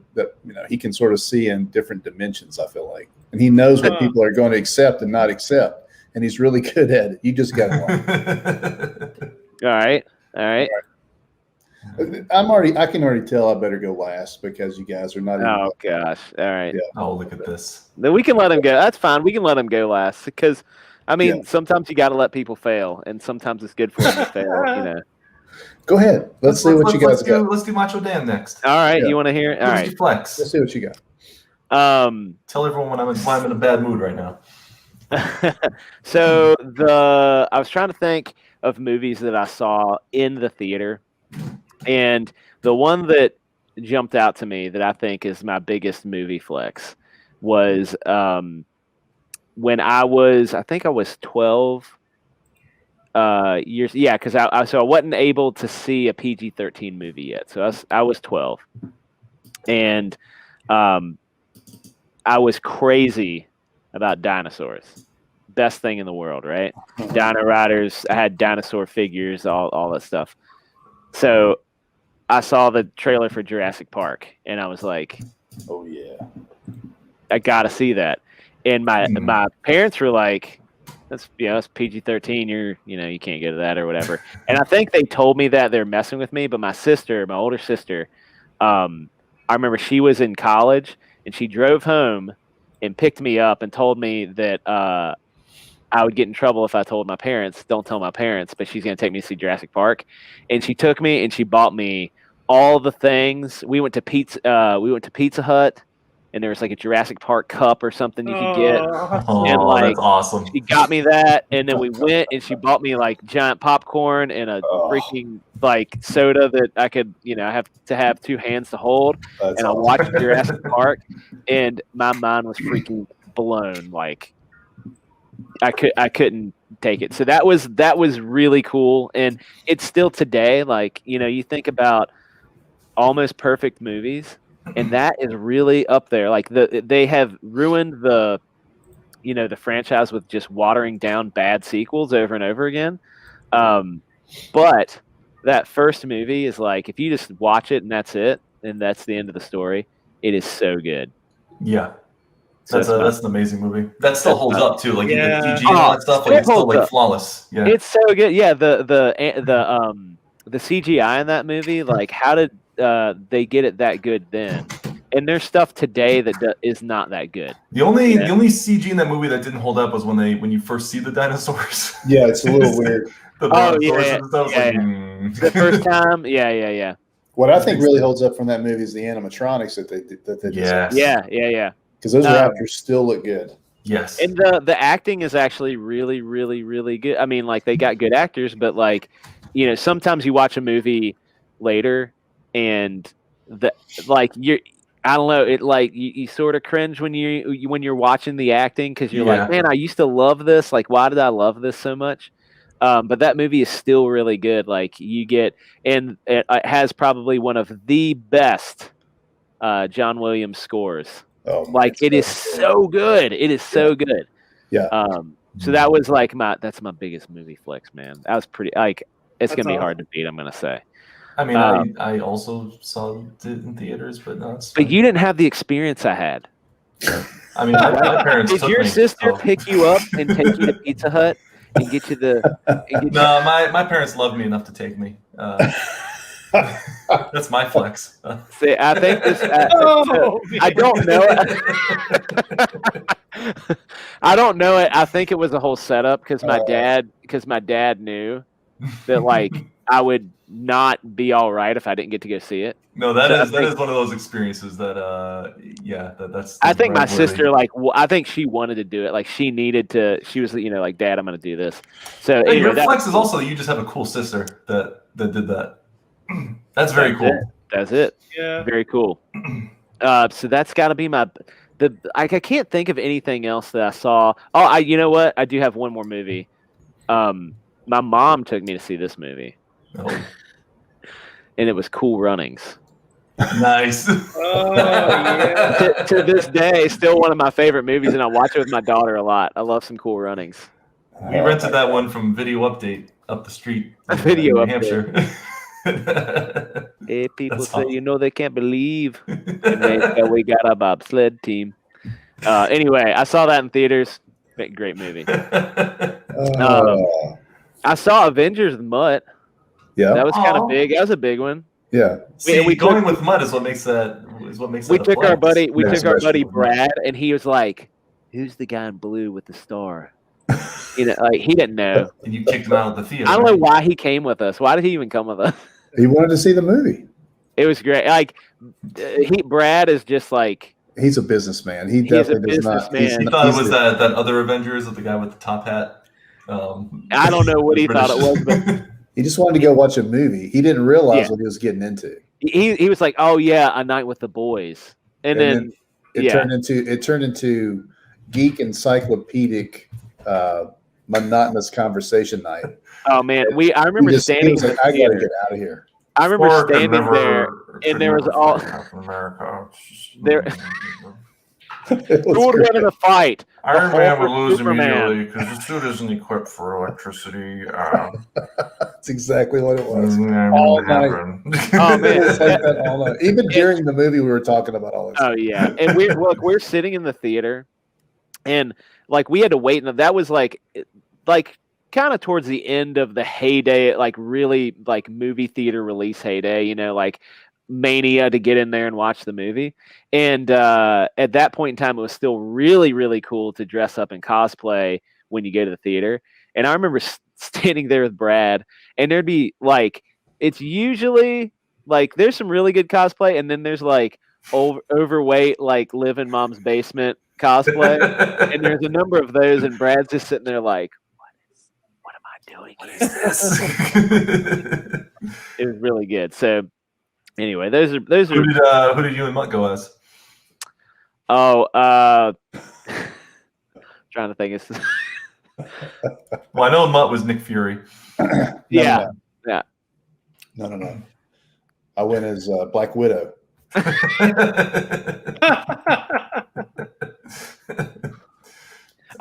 he can sort of see in different dimensions. I feel like, and he knows what people are going to accept and not accept, and he's really good at it. You just gotta watch. All right. I can already tell I better go last because you guys are not. Oh gosh! All right. Yeah. Oh, look at this. Then we can let him go. That's fine. We can let him go last because, I mean, sometimes you got to let people fail, and sometimes it's good for them to fail. You know. Go ahead. Let's see what you guys got. Let's do Macho Dan next. All right. You want to hear it? All right. Flex. Let's see what you got. Tell everyone when I'm in a bad mood right now. So I was trying to think of movies that I saw in the theater. And the one that jumped out to me that I think is my biggest movie flex was when I think I was 12 years. Yeah, because I wasn't able to see a PG-13 movie yet. So I was 12. And I was crazy about dinosaurs. Best thing in the world, right? Dino Riders. I had dinosaur figures, all that stuff. So I saw the trailer for Jurassic Park, and I was like, "Oh yeah, I gotta see that." And my parents were like, "That's it's PG-13. You can't go to that or whatever." And I think they told me that they're messing with me. But my older sister, I remember she was in college, and she drove home and picked me up and told me that I would get in trouble if I told my parents. Don't tell my parents, but she's going to take me to see Jurassic Park. And she took me and she bought me all the things. We went to Pizza Hut, and there was like a Jurassic Park cup or something you could get. And like, that's awesome. She got me that, and then we went and she bought me like giant popcorn and a freaking like soda that I could, have to have two hands to hold. That's awesome. I watched Jurassic Park, and my mind was freaking blown. Like, I couldn't take it. So that was really cool, and it's still today. Like, you think about almost perfect movies, and that is really up there. Like they have ruined the franchise with just watering down bad sequels over and over again. But that first movie is like, if you just watch it and that's it, and that's the end of the story, it is so good. Yeah. That's an amazing movie. That still holds up too. Like the PG and all that stuff, like it's still like flawless. Yeah, it's so good. Yeah, the CGI in that movie, like how did they get it that good then? and there's stuff today that is not that good. The only CG in that movie that didn't hold up was when you first see the dinosaurs. Yeah, it's a little weird. The The first time, yeah. What I think really holds up from that movie is the animatronics that they Yes. Yeah. Because those raptors still look good. Yes. And the acting is actually really, really, really good. I mean, like, they got good actors, but like, you know, sometimes you watch a movie later and I don't know, it like you sort of cringe when you're watching the acting because you're like, man, I used to love this. Like, why did I love this so much? But that movie is still really good. Like, you get, and it has probably one of the best John Williams scores. Oh, like, it is so good. It is so good. Yeah. So that was like that's my biggest movie flex, man. That was pretty, like, it's going to be hard to beat, I'm going to say. I mean, I also saw it in theaters, but no. But you didn't have the experience I had. I mean, my parents Did took your me, sister so. pick you up and take you to Pizza Hut and get you No, my parents loved me enough to take me. That's my flex. See, I think this. I don't know it. I don't know it. I think it was a whole setup because my dad knew that, like, I would not be all right if I didn't get to go see it. No, that is one of those experiences that that's I think my sister, like, I think she wanted to do it. Like, she needed to. She was, you know, like, Dad, I'm going to do this. So anyway, your flex is also you just have a cool sister that did that. That's very cool. That's it. Yeah. Very cool. So that's got to be I can't think of anything else that I saw. Oh, you know what? I do have one more movie. My mom took me to see this movie. Oh. And it was Cool Runnings. Nice. Oh, yeah. to this day, still one of my favorite movies, and I watch it with my daughter a lot. I love some Cool Runnings. We rented that one from Video Update up the street. Video in New Hampshire. Hey, people That's say, awesome. you know, they can't believe we got a bobsled team. Anyway, I saw that in theaters. Great movie. I saw Avengers with Mutt. Yeah. That was kind of big. That was a big one. Yeah. See, going with Mutt is what makes that. We took our buddy. We took our buddy Mutt. Brad, and he was like, "Who's the guy in blue with the star?" You know, like, he didn't know. And you kicked him out of the theater. I don't know why he came with us. Why did he even come with us? He wanted to see the movie. It was great. Like, Brad is just like, he's a businessman. He He's a definitely does not. businessman. He thought it was that other Avengers with the guy with the top hat. I don't know what he thought it was, but he just wanted to go watch a movie. He didn't realize what he was getting into. he was like, "Oh yeah, A Night with the Boys," and then it turned into geek encyclopedic monotonous conversation night. Oh man, I remember standing in the I gotta theater. get out of here. I remember standing there, and there was all there. Who would win in a fight? Iron The Man Hulk will or lose Superman? immediately because the suit isn't equipped for electricity. That's exactly what it was. All night. Oh man, It was like that all night. Even during the movie, we were talking about all this. Oh yeah, and we're sitting in the theater, and like we had to wait, and that was like kind of towards the end of the heyday, like really like movie theater release heyday, you know, like mania to get in there and watch the movie. And at that point in time, it was still really, really cool to dress up in cosplay when you go to the theater. And I remember standing there with Brad, and there'd be like, it's usually like there's some really good cosplay, and then there's like overweight, like live in mom's basement cosplay. And there's a number of those, and Brad's just sitting there like, what am I doing? What is this? It was really good. So anyway, those are Who did you and Mutt go as? Trying to think. Well, I know Mutt was Nick Fury. Yeah. No. I went as Black Widow.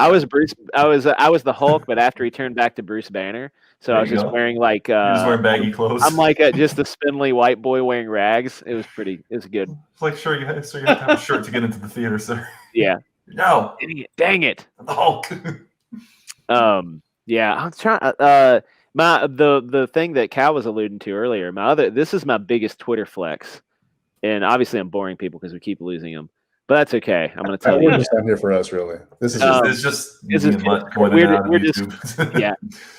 I was Bruce. I was the Hulk, but after he turned back to Bruce Banner, so I was just wearing like. He was wearing baggy clothes. I'm like just a spindly white boy wearing rags. It was good. It's like sure you have to have a shirt to get into the theater, sir. Yeah. No. Dang it. The Hulk. Yeah. I'm trying. The thing that Cal was alluding to earlier. This is my biggest Twitter flex. and obviously I'm boring people because we keep losing them. But that's okay. I'm going to tell you. We're just not here for us, really. This is It's just going we're out of just YouTube. yeah,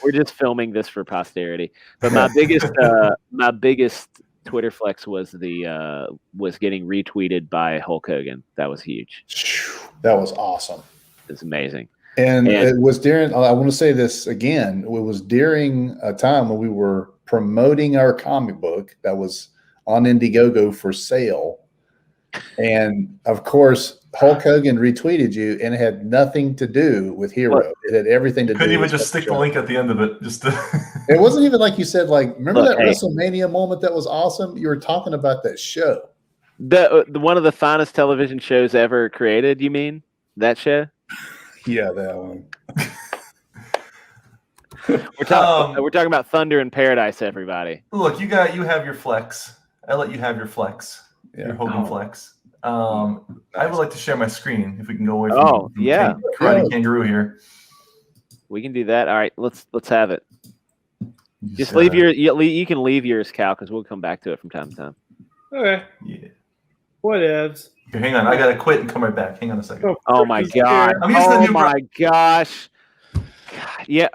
we're just filming this for posterity. But my biggest Twitter flex was was getting retweeted by Hulk Hogan. That was huge. That was awesome. It's amazing. And it was during. I want to say this again. It was during a time when we were promoting our comic book that was on Indiegogo for sale. And of course, Hulk Hogan retweeted you, and it had nothing to do with Hero. What? It had everything to do. Couldn't even with just stick the link at the end of it. Just to It wasn't even like you said. Like, remember Look, that WrestleMania moment that was awesome? You were talking about that show. The one of the finest television shows ever created. You mean that show? Yeah, that one. We're talking about Thunder in Paradise, everybody. Look, you have your flex. I let you have your flex. Yeah. Your Hogan flex. I would like to share my screen if we can go away from Karate Kangaroo here. We can do that. All right, let's have it. Just leave you can leave yours, Cal, because we'll come back to it from time to time. Okay. Yeah. Whatevs. Okay, hang on. I gotta quit and come right back. Hang on a second. Oh my god. I'm using the new gosh. God, yeah.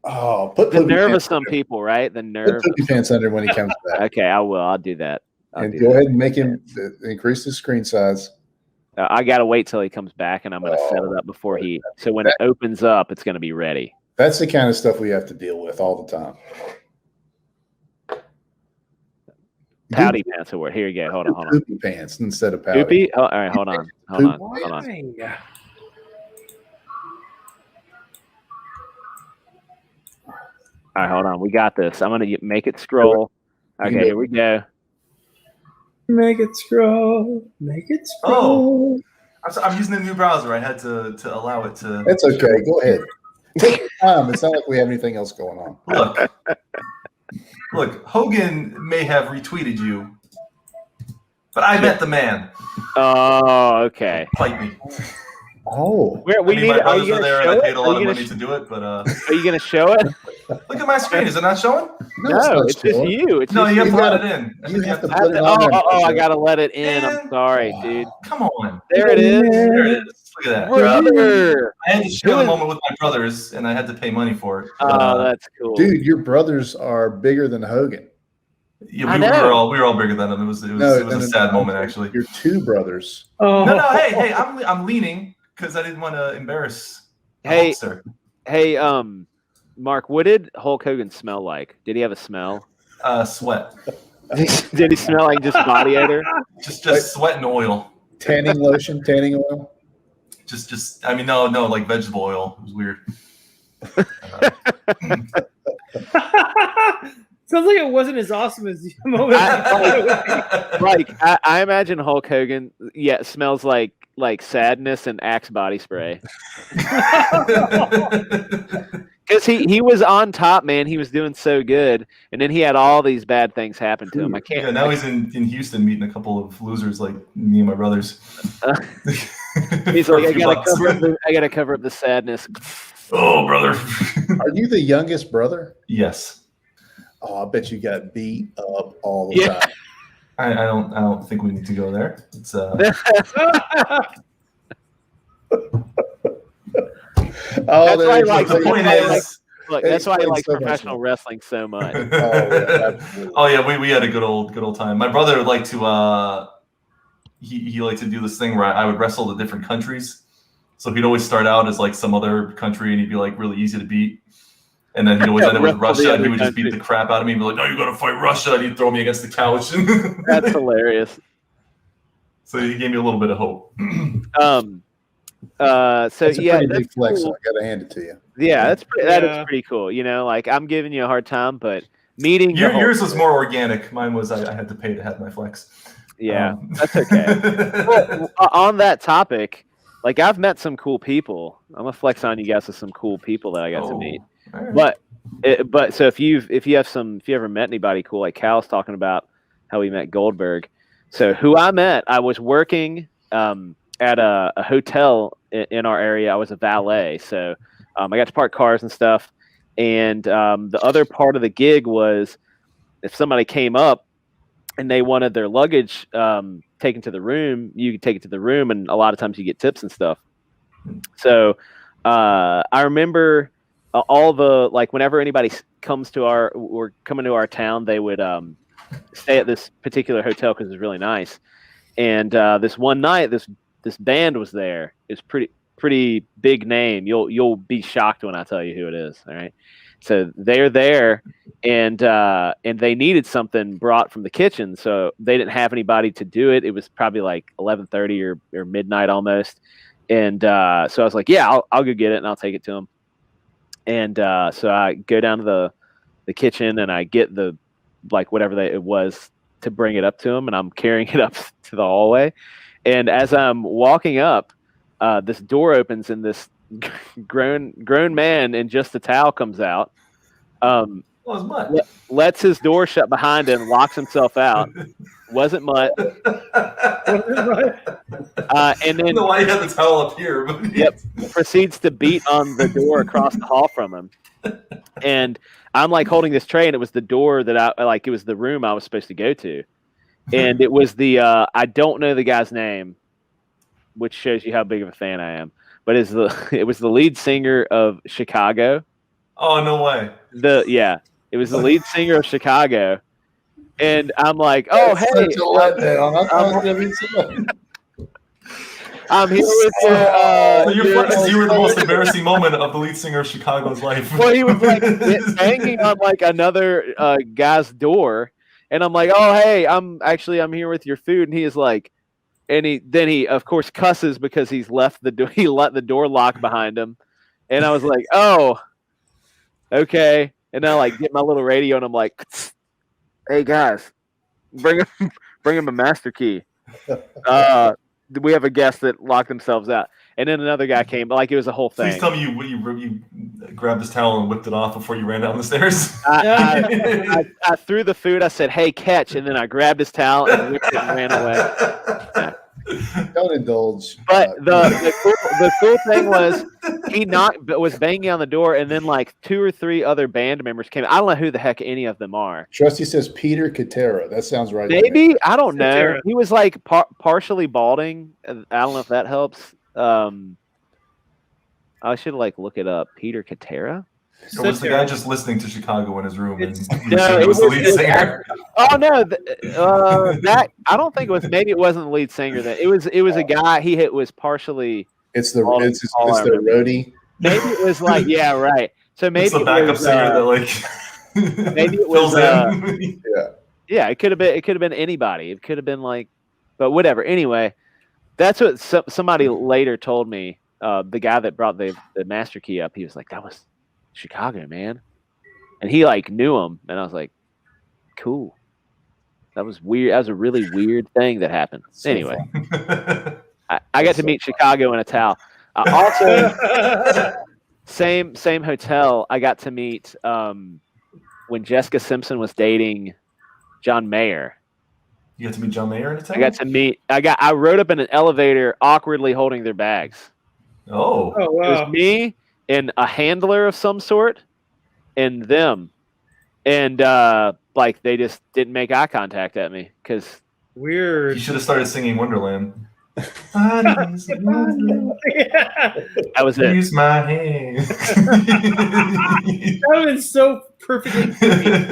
Oh, put The nerve of some people, right? The nerve. Put your pants under when he comes back. Okay, I will. I'll do that. And go ahead and make him increase his screen size. I got to wait till he comes back, and I'm going to set it up before so when it opens up, it's going to be ready. That's the kind of stuff we have to deal with all the time. Pouty pants award. Here you go. Hold on. Poopy pants instead of pouty. Poopy? Oh, all right, hold on. All right, hold on. We got this. I'm going to make it scroll. Okay, here we go. Make it scroll. Make it scroll. Oh, I'm using the new browser. I had to allow it to. That's okay. Go ahead. Take your time. It's not like we have anything else going on. Look, Hogan may have retweeted you, but I met the man. Oh, okay. Fight me. Oh, my brothers are there, and I paid a lot of money to do it. But are you going to show it? Look at my screen. Is it not showing? No, it's just you. You have to let it in. You have to put it on. I got to let it in. I'm sorry, dude. Come on. There it is. There it is. Look at that. Brother. I had to share the moment with my brothers, and I had to pay money for it. Oh, that's cool, dude. Your brothers are bigger than Hogan. Yeah, we were all bigger than him. It was a sad moment, actually. Your two brothers. Oh. No, hey, I'm leaning because I didn't want to embarrass. Hey, Mark, what did Hulk Hogan smell like? Did he have a smell? Sweat. Did he smell like just body odor? Just sweat and oil. Tanning lotion, tanning oil. Just. I mean, no, like vegetable oil. It was weird. Sounds like it wasn't as awesome as the moment. I imagine Hulk Hogan. Yeah, smells like sadness and Axe body spray. Because he was on top, man. He was doing so good, and then he had all these bad things happen to him. I can't. Yeah, now he's in Houston meeting a couple of losers like me and my brothers. He's like, I gotta cover up the sadness. Oh, brother. Are you the youngest brother? Yes. Oh, I bet you got beat up all the time. I don't think we need to go there. It's that's why he likes. The point is, that's why he likes professional wrestling so much. Oh yeah, we had a good old time. My brother would like to he liked to do this thing where I would wrestle the different countries. So he'd always start out as like some other country, and he'd be like really easy to beat. And then he'd always end up with Russia, and he would just beat the crap out of me. He'd be like, "No, you got to fight Russia," and he'd throw me against the couch. That's hilarious. So he gave me a little bit of hope. That's a yeah, pretty big flex. Cool. I got to hand it to you. Yeah, that is pretty cool. You know, like I'm giving you a hard time, but meeting yours was more organic. Mine was I had to pay to have my flex. Yeah, that's okay. Well, on that topic, like I've met some cool people. I'm gonna flex on you guys with some cool people that I got to meet. Right. But so if you ever met anybody cool, like Cal's talking about how we met Goldberg. So who I met, I was working at a hotel in our area. I was a valet, so I got to park cars and stuff. And the other part of the gig was if somebody came up and they wanted their luggage taken to the room. You could take it to the room, and a lot of times you get tips and stuff. So I remember all the like whenever anybody comes to or coming to our town, they would stay at this particular hotel because it was really nice. And this one night, this band was there. It's pretty big name. You'll be shocked when I tell you who it is. All right. So they're there, and they needed something brought from the kitchen, so they didn't have anybody to do it. It was probably like 11:30 or midnight almost, and so I was like, yeah, I'll go get it and I'll take it to them. And so I go down to the kitchen and I get the like whatever it was to bring it up to them, and I'm carrying it up to the hallway. And as I'm walking up, this door opens and this grown man in just a towel comes out. Lets his door shut behind him, locks himself out. Wasn't Mutt. And then I don't know why you had the towel up here. But yep, proceeds to beat on the door across the hall from him. And I'm like holding this tray, and it was the door that it was the room I was supposed to go to. And it was the I don't know the guy's name, which shows you how big of a fan I am. But it was the lead singer of Chicago. Oh, no way. It was the lead singer of Chicago. And I'm like, oh, That's hey. such a letdown. I'm here with so you were the most embarrassing moment of the lead singer of Chicago's life. Well, he was like banging on like another guy's door. And I'm like, oh, hey, I'm here with your food. And he is like, and he of course cusses because he let the door lock behind him. And I was like, oh, okay. And I like get my little radio and I'm like, hey guys, bring him a master key. We have a guest that locked themselves out. And then another guy came, like it was a whole thing. Please tell me you grabbed this towel and whipped it off before you ran down the stairs. I threw the food. I said, hey, catch. And then I grabbed his towel and whipped it and ran away. Yeah. Don't indulge. But the cool thing was he was banging on the door, and then like 2 or 3 other band members came. I don't know who the heck any of them are. Trusty says Peter Katera. That sounds right. Maybe I don't know. He was like partially balding. I don't know if that helps. I should like look it up. Peter Katera. Or was the guy just listening to Chicago in his room and no, it was the lead singer? Oh no, that I don't think it was. Maybe it wasn't the lead singer. That it was a guy. He was partially. It's the roadie. Maybe it was like right. So maybe it's the backup singer that like maybe it was yeah. It could have been anybody. It could have been like, but whatever. Anyway, that's what somebody later told me. The guy that brought the master key up, he was like, that was Chicago, man. And he like knew him, and I was like, cool. That was weird. That was a really weird thing that happened. So anyway, I got to meet Chicago in a towel. Also, same hotel. I got to meet when Jessica Simpson was dating John Mayer. You got to meet John Mayer in a towel? I rode up in an elevator awkwardly holding their bags. Oh It wow. was me and a handler of some sort and them. And like they just didn't make eye contact at me because weird. You should have started singing Wonderland. That was it. Use my hand. That was so perfectly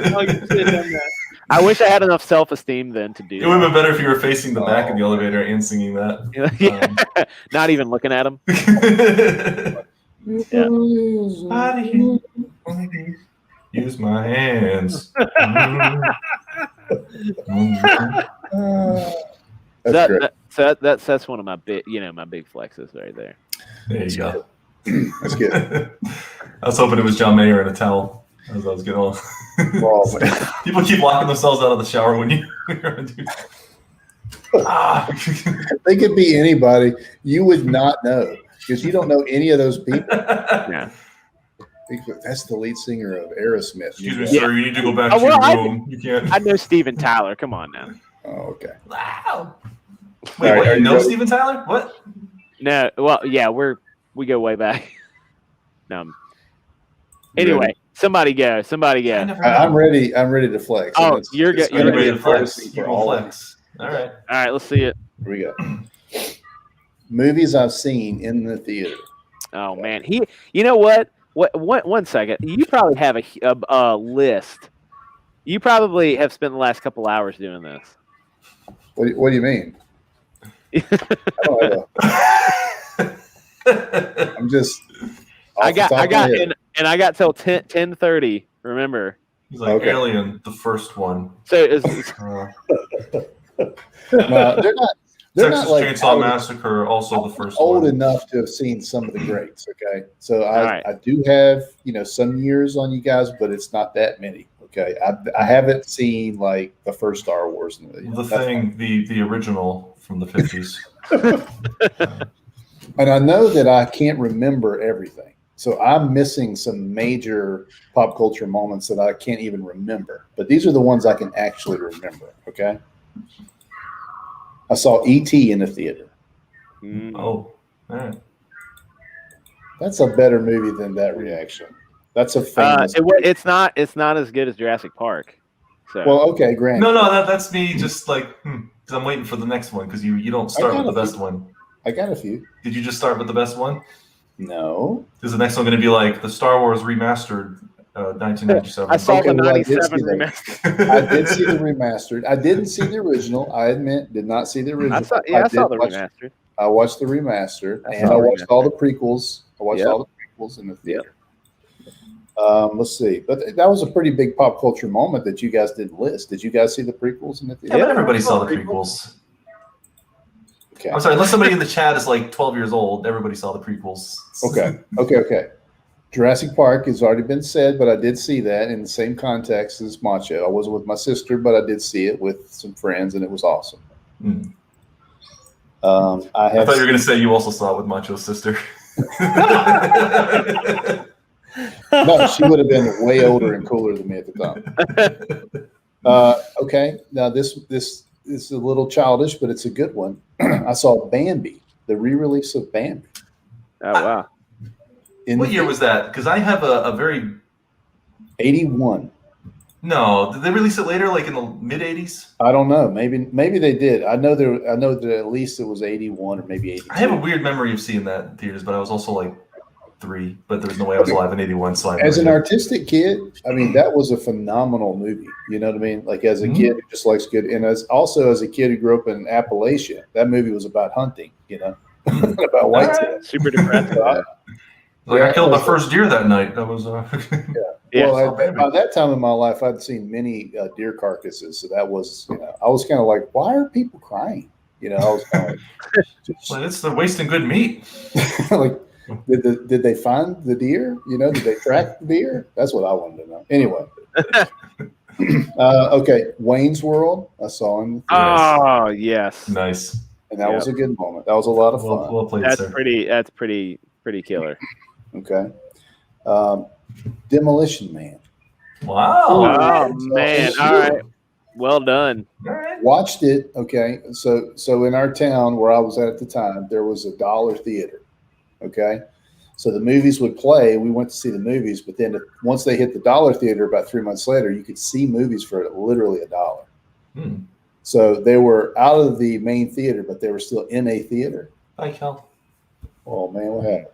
how you should have done that. I wish I had enough self-esteem then to do it. It would have been better if you were facing the back of the elevator and singing that. Not even looking at him. Use my hands. That's one of my big, my big flexes right there. There you go. That's good. I was hoping it was John Mayer in a towel. As I was getting all. People keep locking themselves out of the shower when you're on duty. They could be anybody. You would not know because you don't know any of those people. Yeah. That's the lead singer of Aerosmith. Excuse me, sir. You need to go back to your room. You can't. I know Steven Tyler. Come on now. Oh, okay. Wow. Wait, what? You know Steven Tyler? What? No. Well, yeah, we go way back. No. Anyway, somebody go. I'm ready. I'm ready to flex. Oh, you're good. You're ready to flex. embarrassing You for will all of flex. All right. All right, let's see it. Here we go. Movies I've seen in the theater. Oh man, You know what? One second. You probably have a list. You probably have spent the last couple hours doing this. What do you mean? I'm just. I got till 10:30. Remember? He's like Alien, the first one. So no, they're not. They're Texas not like Chainsaw Massacre, also the first old one. enough to have seen some of the greats. Okay, so right. I do have some years on you guys, but it's not that many. Okay, I haven't seen like the first Star Wars. The original from the 50s. And I know that I can't remember everything. So I'm missing some major pop culture moments that I can't even remember. But these are the ones I can actually remember, okay? I saw E.T. in the theater. Oh, all right. That's a better movie than that reaction. That's a famous it's not as good as Jurassic Park. So. Well, okay, granted. No, that's me just like, because I'm waiting for the next one because you don't start with the best one. I got a few. Did you just start with the best one? No. Is the next one going to be like the Star Wars remastered 1997? I saw the 97 remastered. I did see the remastered. I didn't see the original. I admit, did not see the original. I saw the remastered. I watched the remastered, and I watched all the prequels. I watched all the prequels in the theater. Let's see. But that was a pretty big pop culture moment that you guys didn't list. Did you guys see the prequels in the theater? Yeah, but everybody saw the prequels. Okay. I'm sorry, unless somebody in the chat is like 12 years old, everybody saw the prequels. Okay. Jurassic Park has already been said, but I did see that in the same context as Macho. I wasn't with my sister, but I did see it with some friends, and it was awesome. Mm. I thought you were going to say you also saw it with Macho's sister. No, she would have been way older and cooler than me at the time. Okay, now this is a little childish, but it's a good one. I saw Bambi, the re-release of Bambi. Oh wow! What year was that? Because I have a very 81. No, did they release it later, like in the mid 80s? I don't know. Maybe they did. I know that at least it was 81 or maybe 82. I have a weird memory of seeing that in theaters, but I was also like 3. But there's no way I was alive in 81. So as an artistic kid, I mean, that was a phenomenal movie. You know what I mean? Like as a kid who just likes good, and as a kid who grew up in Appalachia, that movie was about hunting. You know, about whitetail. Super depressing. I killed my first deer that night. That was Yeah. Well, by that time in my life, I'd seen many deer carcasses, so that was, I was kind of like, why are people crying? I was kind of like, it's the wasting good meat. like, did they find the deer? Did they track the deer? That's what I wanted to know. Anyway, okay, Wayne's World. I saw him. Oh yes, nice. And that was a good moment. That was a lot of fun. Well played, that's sir. pretty killer. Okay. Demolition Man. Wow. Oh man. All right. Well done. All right. Watched it. Okay. So in our town where I was at the time, there was a dollar theater. Okay. So the movies would play. We went to see the movies, but then once they hit the dollar theater about 3 months later, you could see movies for literally $1. Hmm. So they were out of the main theater, but they were still in a theater. Hi, Cal. Oh man, what happened?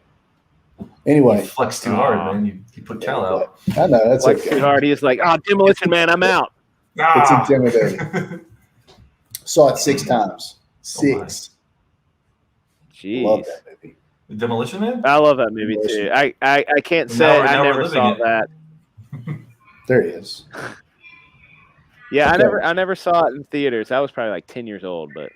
Anyway, you flex too hard, man. You put Cal out. I know that's Flex okay. too hard. He's like, Demolition Man, I'm out. It's intimidating. Saw it 6 times. 6. Jeez. Love that movie. Demolition Man? I love that movie too. I can't say I never saw that. There he is. Yeah, Okay. I never saw it in theaters. I was probably like 10 years old, but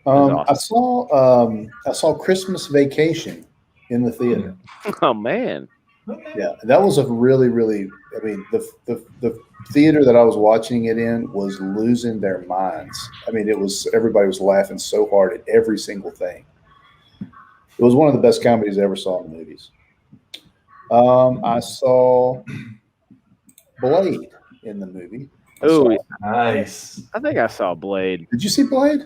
awesome. I saw Christmas Vacation in the theater. oh man. Yeah, that was a really, really. I mean, the theater that I was watching it in was losing their minds. I mean, everybody was laughing so hard at every single thing. It was one of the best comedies I ever saw in the movies. I saw Blade in the movie. Oh, nice. I think I saw Blade. Did you see Blade?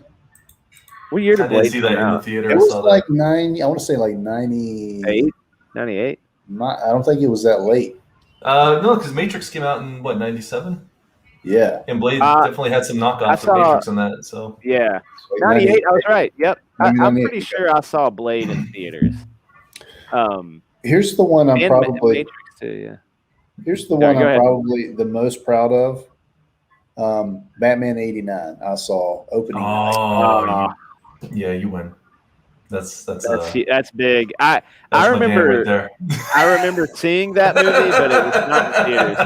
What year did I Blade didn't see that come in the out? theater. It I was saw like 90. I want to say like 90. 98? I don't think it was that late. No, because Matrix came out in what, 97? Yeah. And Blade definitely had some knockoffs of Matrix in that. So yeah, Like 98. I was right. Yep, I'm 98, pretty sure I saw Blade in theaters. Here's the one I'm and probably. Matrix too. Yeah. Here's the Go one I'm ahead. probably the most proud of. Batman '89. I saw opening night. Yeah, you win. That's big. I that's my man remember right there. I remember seeing that movie, but it was not in theaters.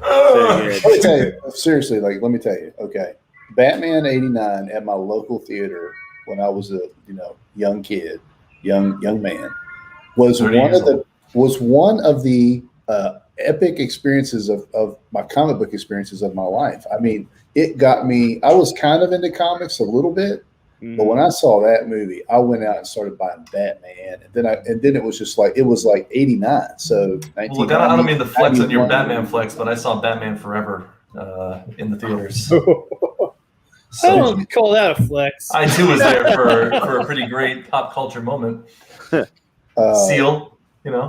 So good. Let me tell you, seriously, let me tell you, okay. Batman '89 at my local theater when I was a young kid, young man, was one of the epic experiences of my comic book experiences of my life. I mean, it got me. I was kind of into comics a little bit, but when I saw that movie, I went out and started buying Batman, and then it was just like it was like '89. So look, I don't mean to flex on your Batman flex, but I saw Batman Forever in the theaters. I don't call that a flex. I too was there for a pretty great pop culture moment. Seal,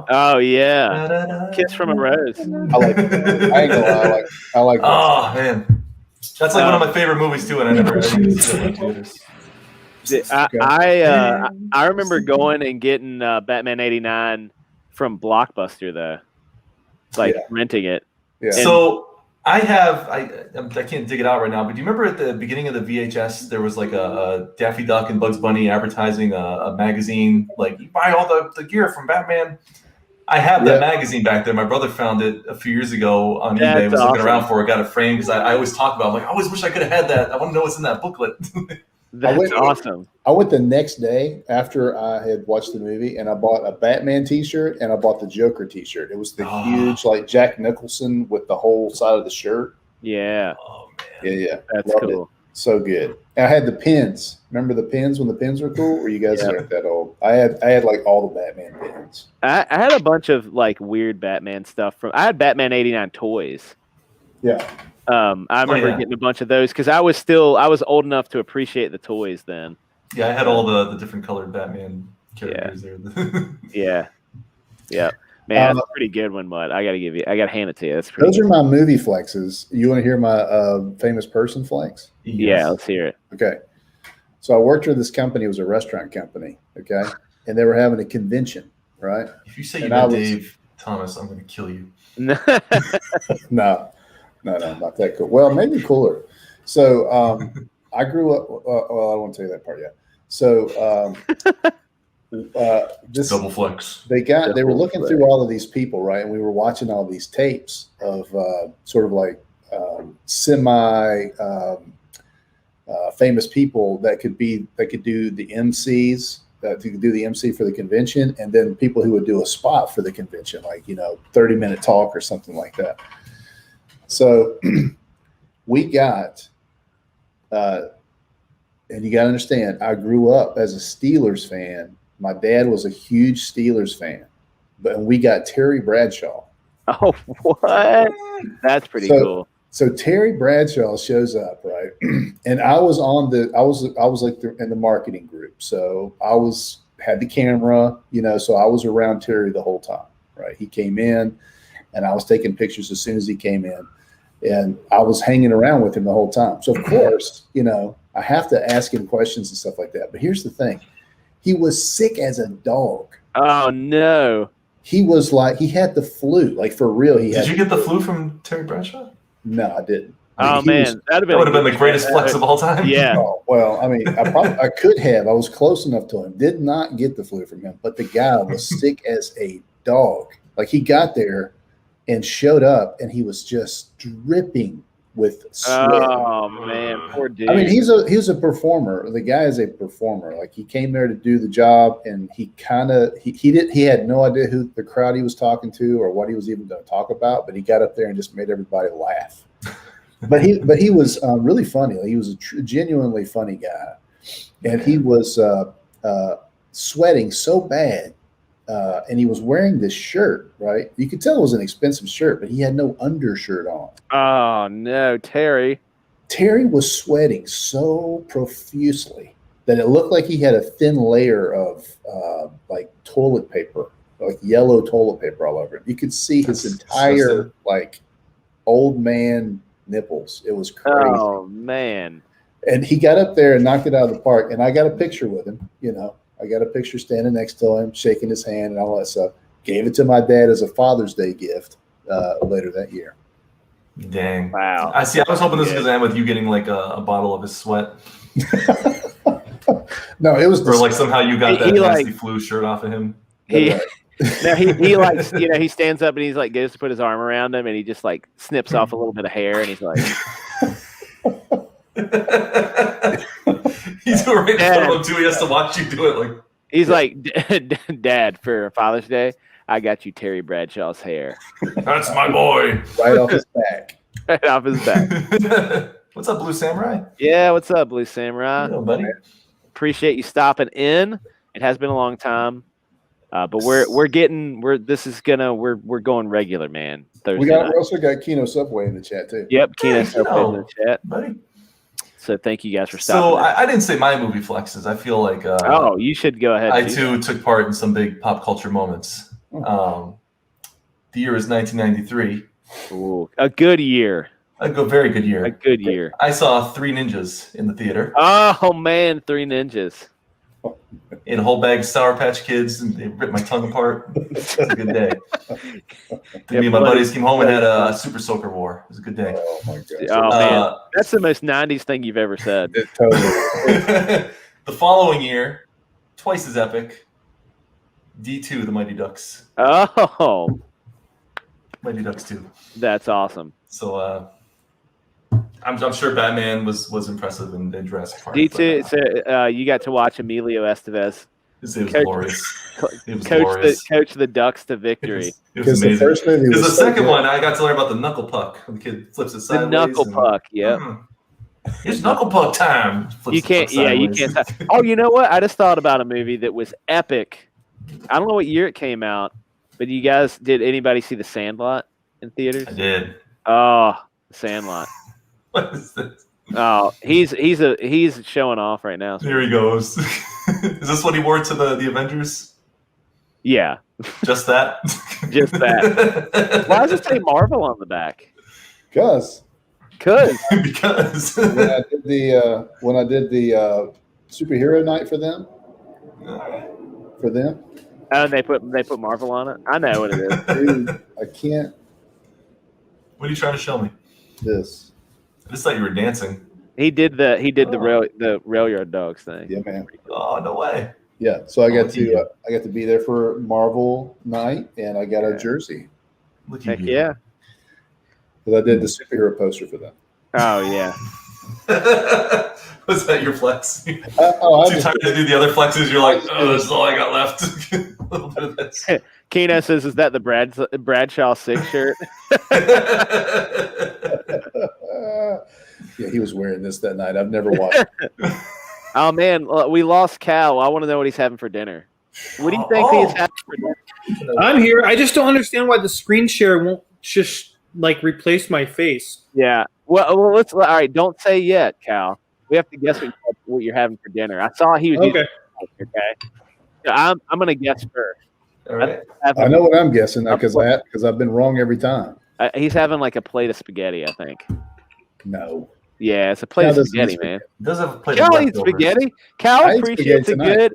Oh yeah, Kiss from a Rose. I like. I ain't gonna lie. I like. Oh man, that's like one of my favorite movies too, and I never had to see it in theaters. I remember going and getting Batman '89 from Blockbuster though, renting it. Yeah. So I can't dig it out right now, but do you remember at the beginning of the VHS there was like a Daffy Duck and Bugs Bunny advertising a magazine, like you buy all the gear from Batman. I have that magazine back there. My brother found it a few years ago on eBay. Was looking around for it, got it framed because I always talk about it. I always wish I could have had that. I want to know what's in that booklet. That's awesome. I went the next day after I had watched the movie, and I bought a Batman T-shirt and I bought the Joker T-shirt. It was the huge, like Jack Nicholson with the whole side of the shirt. Yeah. Oh man. Yeah. That's Loved cool. It. So good. And I had the pins. Remember the pins when the pins were cool? Or you guys aren't that old? I had like all the Batman pins. I had a bunch of like weird Batman stuff I had Batman '89 toys. Yeah. I remember getting a bunch of those because I was old enough to appreciate the toys then. Yeah, I had all the different colored Batman characters there. Yeah. Man, that's a pretty good one, Mutt. I gotta hand it to you. That's pretty Those are my movie flexes. You want to hear my famous person flex? Yes. Yeah, let's hear it. Okay. So I worked for this company. It was a restaurant company. Okay. And they were having a convention, right? If you say you met Dave Thomas, I'm going to kill you. No, not that cool. Well, maybe cooler. So I grew up. Well, I won't tell you that part yet. So this double flex. They were looking through all of these people, right? And we were watching all these tapes of sort of like semi famous people that could do the MCs. That could do the MC for the convention, and then people who would do a spot for the convention, like 30-minute talk or something like that. So we got, and you got to understand, I grew up as a Steelers fan. My dad was a huge Steelers fan, but we got Terry Bradshaw. Oh, what? That's pretty cool. So Terry Bradshaw shows up, right? And I was like in the marketing group. So I had the camera, so I was around Terry the whole time, right? He came in and I was taking pictures as soon as he came in, and I was hanging around with him the whole time. So of course, I have to ask him questions and stuff like that. But here's the thing. He was sick as a dog. Oh no. He was like, he had the flu, like for real. Did you get the flu from Terry Bradshaw? No, I didn't. That would have been the greatest flex of all time. Yeah. Oh, well, I mean, I could have. I was close enough to him. Did not get the flu from him, but the guy was sick as a dog. Like he got there and showed up, and he was just dripping with sweat. Oh man, poor dude. I mean, he's a performer. The guy is a performer. Like he came there to do the job, and he had no idea who the crowd he was talking to or what he was even going to talk about. But he got up there and just made everybody laugh. But he was really funny. He was a genuinely funny guy, and he was sweating so bad, and he was wearing this shirt. Right, you could tell it was an expensive shirt, but he had no undershirt on. Oh no, Terry! Terry was sweating so profusely that it looked like he had a thin layer of like toilet paper, like yellow toilet paper all over him. You could see his entire like old man nipples. It was crazy. Oh man. And he got up there and knocked it out of the park. And I got a picture with him, I got a picture standing next to him, shaking his hand and all that stuff. Gave it to my dad as a Father's Day gift later that year. Dang. Wow. I was hoping this was going to end with you getting like a bottle of his sweat. No, it was or like somehow you got that nasty like, flu shirt off of him. He likes, he stands up and he's like goes to put his arm around him and he just like snips off a little bit of hair and he's like he's right in front of him too. He has to watch you do it. Like he's like, Dad, for Father's Day, I got you Terry Bradshaw's hair. That's my boy. Right off his back. Right off his back. What's up, Blue Samurai? Yeah, what's up, Blue Samurai? Hello, buddy. Appreciate you stopping in. It has been a long time. But we're going regular, man. Thursday We night. also got Kino Subway in the chat too. Yep, Kino Subway in the chat, buddy. So thank you guys for stopping. So I didn't say my movie flexes. I feel like you should go ahead. I too took part in some big pop culture moments. The year is 1993. Ooh, a good year. Very good year. A good year. I saw Three Ninjas in the theater. Oh man, Three Ninjas. In a whole bag of Sour Patch Kids, and they ripped my tongue apart. It was a good day. Me and my buddies came home and had a Super Soaker War. It was a good day. Oh my gosh. Oh man, that's the most '90s thing you've ever said. Totally. The following year, twice as epic. D2, The Mighty Ducks. Oh, Mighty Ducks 2. That's awesome. So I'm sure Batman was impressive in Jurassic Park. D2. So you got to watch Emilio Estevez. It was glorious. It was Coach the Ducks to victory. It was amazing. The first movie because was the second one, I got to learn about the knuckle puck. When the kid flips it sideways. The knuckle puck, yeah. It's knuckle puck time. You can't. Yeah, you can't. Oh, you know what? I just thought about a movie that was epic. I don't know what year it came out, but you guys, did anybody see The Sandlot in theaters? I did. Oh, The Sandlot. What is this? Oh, he's showing off right now. Here he goes. Is this what he wore to the Avengers? Yeah. Just that? Just that. Why does it say Marvel on the back? Because because when I did the superhero night for them. Oh, and they put Marvel on it. I know what it is. Dude, I can't. What are you trying to show me? This. I just thought you were dancing. He did the rail yard dogs thing. Yeah, man. Oh, no way. Yeah, so I got to be there for Marvel night, and I got a jersey. Look Heck at you. yeah. Because I did the superhero poster for them. Oh yeah. Was that your flex? I Too tired to do the other flexes. You're like, oh, this is all I got left. A little bit of this. Keno says, "Is that the Bradshaw 6 shirt?" Yeah, he was wearing this that night. I've never watched it. Oh man, we lost Cal. I want to know what he's having for dinner. What do you think he's having for dinner? I'm here. I just don't understand why the screen share won't just like replace my face. Yeah. Well, all right. Don't say yet, Cal. We have to guess what you're having for dinner. I saw he was Okay. Okay. So I'm gonna guess first. All right. I know what I'm guessing because I've been wrong every time. He's having like a plate of spaghetti, I think. No. Yeah, it's a plate of spaghetti, man. He does have a plate Cal of eats leftovers. spaghetti. Cal I eat appreciates spaghetti a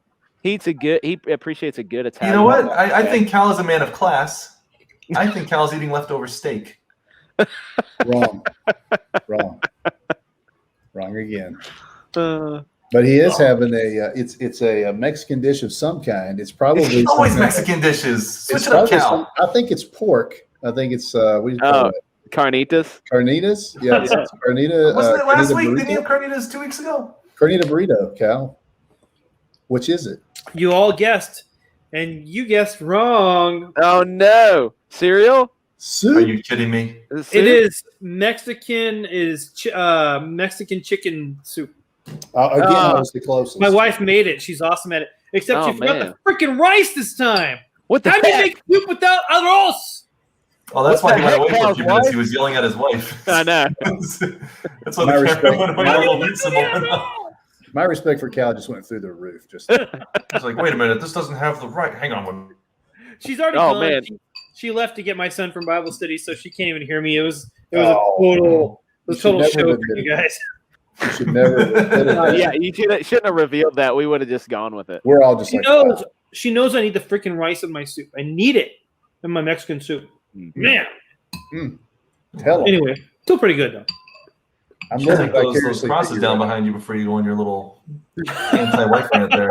good. He appreciates a good Italian. You know what? I think Cal is a man of class. I think Cal's eating leftover steak. Wrong. Wrong again. Uh, But he is having it's a Mexican dish of some kind. It's probably It's always some- Mexican dishes. Switch It's it up, probably Cal. I think it's pork. I think it's what do you call it? carnitas. Carnitas? Yeah, it's carnita. Wasn't it last carnita week? burrito? Didn't you have carnitas 2 weeks ago? Carnita burrito, Cal. Which is it? You all guessed, and you guessed wrong. Oh no, cereal. Soup. Are you kidding me? Is It soup? is Mexican. Mexican chicken soup. Again, I was the closest. My wife made it. She's awesome at it. Except Oh, she forgot man. the freaking rice this time. What the How do you heck? make soup without arroz? Oh, that's What why the he went heck, away for a Cal's few minutes. wife? He was yelling at his wife. I know. That's why My the respect. camera went away a little bit. My respect for Cal just went through the roof. Just It's like, wait a minute, this doesn't have the right. Hang on one. She's already Oh, gone. man. She left to get my son from Bible study, so she can't even hear me. It was a total show for you guys. you should never. Yeah, you shouldn't have revealed that. We would have just gone with it. We're all just She knows I need the freaking rice in my soup. I need it in my Mexican soup. Man. Tell them. Anyway, still pretty good though. I'm You should living take those vicariously crosses through down your behind you before you go on your little anti-wife rant there.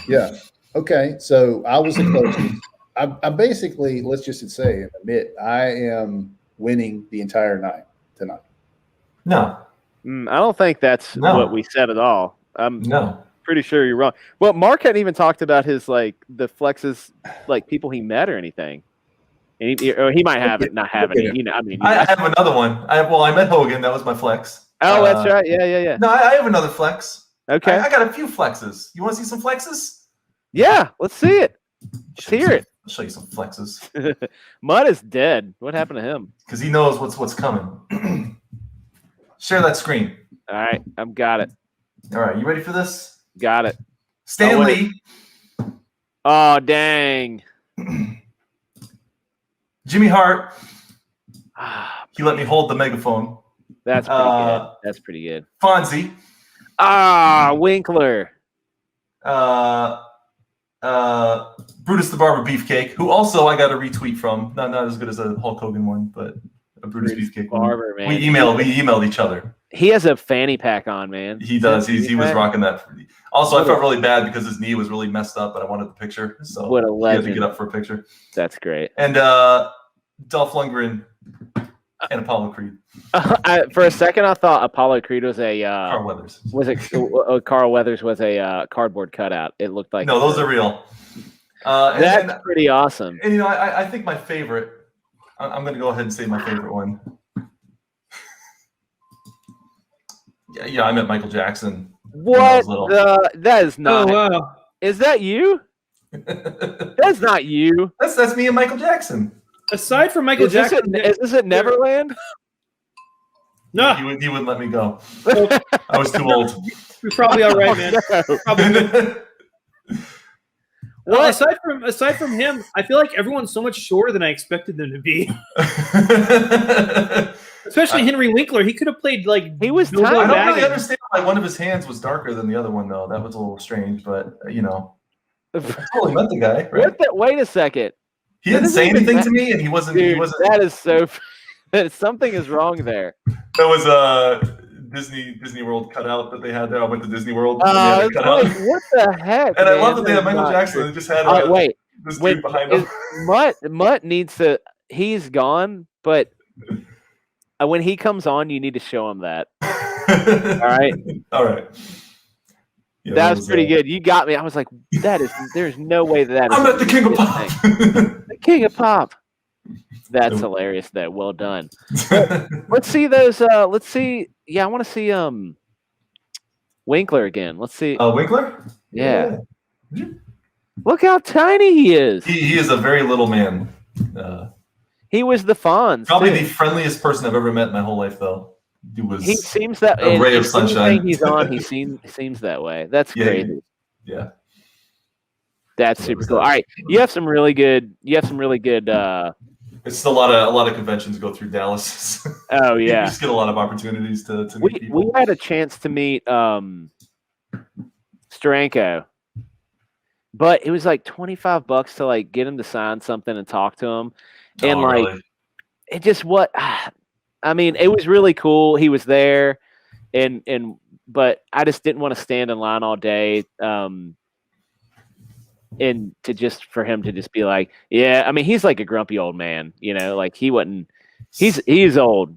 Yeah. Okay. So I was the closest. I basically, let's just say and admit, I am winning the entire night tonight. No. I don't think that's what we said at all. I'm pretty sure you're wrong. Well, Mark hadn't even talked about his the flexes, people he met or anything. And he might have it, not have it. I have another one. I met Hogan. That was my flex. Oh, that's right. Yeah. No, I have another flex. Okay. I got a few flexes. You want to see some flexes? Yeah, let's see it. Let's hear it. I'll show you some flexes. Mutt is dead. What happened to him? Because he knows what's coming. Share that screen. All right, I've got it. All right, you ready for this? Got it. Stan Lee. Oh, dang. Jimmy Hart. He let me hold the megaphone. That's pretty good. That's pretty good. Fonzie. Winkler. Brutus the Barber Beefcake, who also I got a retweet from. Not as good as a Hulk Hogan one, but a Brutus Beefcake Barber, one. man. We emailed each other. He has a fanny pack on, man. He does. He was rocking that. Also, I felt really bad because his knee was really messed up, but I wanted the picture, so what a legend. he had to get up for a picture. That's great. And Dolph Lundgren and Apollo Creed. For a second, I thought Apollo Creed was a Carl Weathers. Carl Weathers was a cardboard cutout. It looked like no, those are real. That's pretty awesome. And I think my favorite. I'm going to go ahead and say my favorite one. Yeah, I met Michael Jackson. What? That is not. Oh wow! Is that you? That's not you. That's me and Michael Jackson. Aside from Michael Jackson, is this at Neverland? No, he wouldn't let me go. I was too old. You're probably all right, man. No. Probably. Well, aside from him, I feel like everyone's so much shorter than I expected them to be. Especially Henry Winkler. He could have played he was tiny. I don't really understand why one of his hands was darker than the other one, though. That was a little strange, but I totally met the guy. Right? Wait a second. He didn't say anything to me, and he wasn't. Dude, he wasn't. That is so. Something is wrong there. That was a Disney World cutout that they had there. I went to Disney World. What the heck? And I love that they had Michael Jackson. They just had this dude behind him. Mutt needs to. He's gone, but when he comes on, you need to show him that. All right. Yeah, that was pretty good. You got me. I was like, there's no way that is. I'm at the King of Pop. The King of Pop. That's hilarious, though. Well done. Let's see those. Let's see. Yeah, I want to see Winkler again. Let's see. Winkler? Yeah. Look how tiny he is. He is a very little man. He was the Fonz. Probably the friendliest person I've ever met in my whole life, though. He seems that a ray of sunshine. He's on. He seems that way. That's crazy. Yeah. That's super cool. All right, you have some really good. It's a lot of conventions go through Dallas. Oh yeah, you just get a lot of opportunities to meet people. We had a chance to meet Steranko, but it was like $25 to get him to sign something and talk to him, and really? It just I mean, it was really cool. He was there, but I just didn't want to stand in line all day. And for him to just be like, yeah, I mean, he's like a grumpy old man, he wasn't, he's old.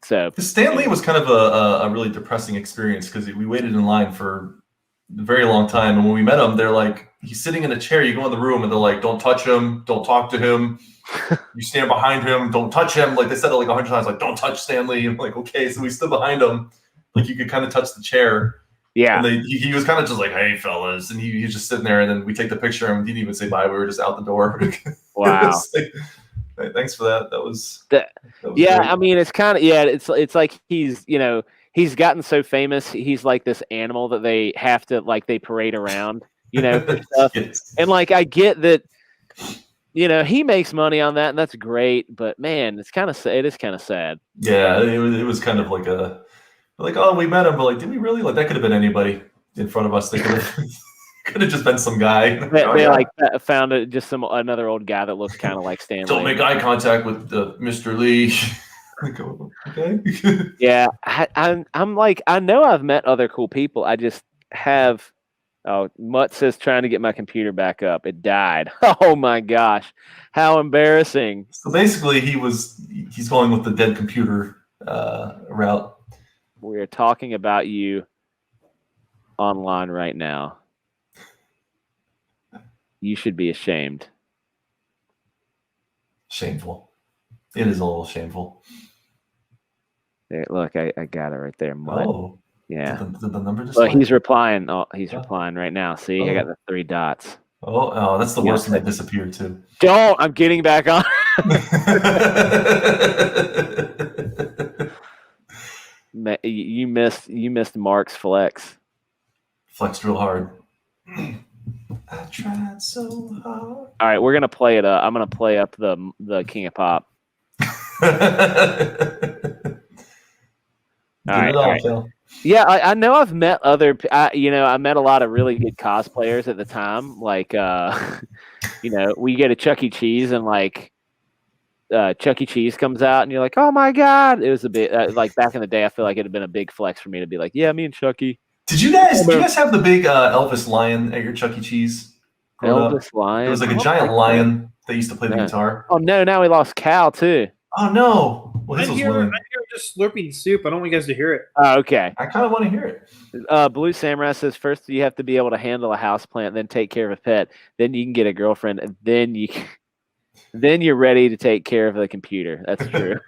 So Stan Lee was kind of a really depressing experience because we waited in line for a very long time. And when we met him, they're like, he's sitting in a chair. You go in the room and they're like, don't touch him. Don't talk to him. You stand behind him. Don't touch him. Like they said it 100 times, don't touch Stan Lee. I'm like, okay. So we stood behind him. You could kind of touch the chair. Yeah. And he was kind of just like, hey, fellas. And he was just sitting there. And then we take the picture and we didn't even say bye. We were just out the door. Wow. Hey, thanks for that. That was yeah. great. I mean, it's kind of It's like he's he's gotten so famous. He's like this animal that they have to they parade around for stuff. Yes. And like I get that he makes money on that, and that's great. But man, it is kind of sad. Yeah, it was kind of like oh, we met him, but like, did we really? Like, that could have been anybody in front of us. They could have just been some guy. They found just another old guy that looks kind of like Stanley. Don't make eye contact with Mr. Lee. Okay. Yeah, I'm like, I know I've met other cool people. I just have. Oh, Mutt says trying to get my computer back up. It died. Oh my gosh, how embarrassing! So basically, he's going with the dead computer route. We're talking about you online right now. You should be ashamed. Shameful. It is a little shameful. There, look, I got it right there, Mutt. Oh. Yeah. Did the number just? Well, he's replying. Oh, he's replying right now. See, I got the 3 dots. Oh, that's the worst thing that disappeared too. Don't. I'm getting back on. You missed Mark's flex. Flexed real hard. I tried so hard. All right, we're gonna play it up. I'm gonna play up the King of Pop. All right. Yeah, I know I've met I met a lot of really good cosplayers at the time. Like, we get a Chuck E. Cheese and Chuck E. Cheese comes out and you're like, oh my God. It was a bit like back in the day, I feel like it'd have been a big flex for me to be like, yeah, me and Chucky. Did you guys have the big Elvis lion at your Chuck E. Cheese? Elvis lion? It was like a giant lion that used to play the guitar. Oh no, now we lost Cal too. Oh no. Well, I'm here just slurping soup. I don't want you guys to hear it. Oh, okay. I kind of want to hear it. Blue Samurai says first you have to be able to handle a houseplant, then take care of a pet, then you can get a girlfriend, and then you're ready to take care of the computer. That's true.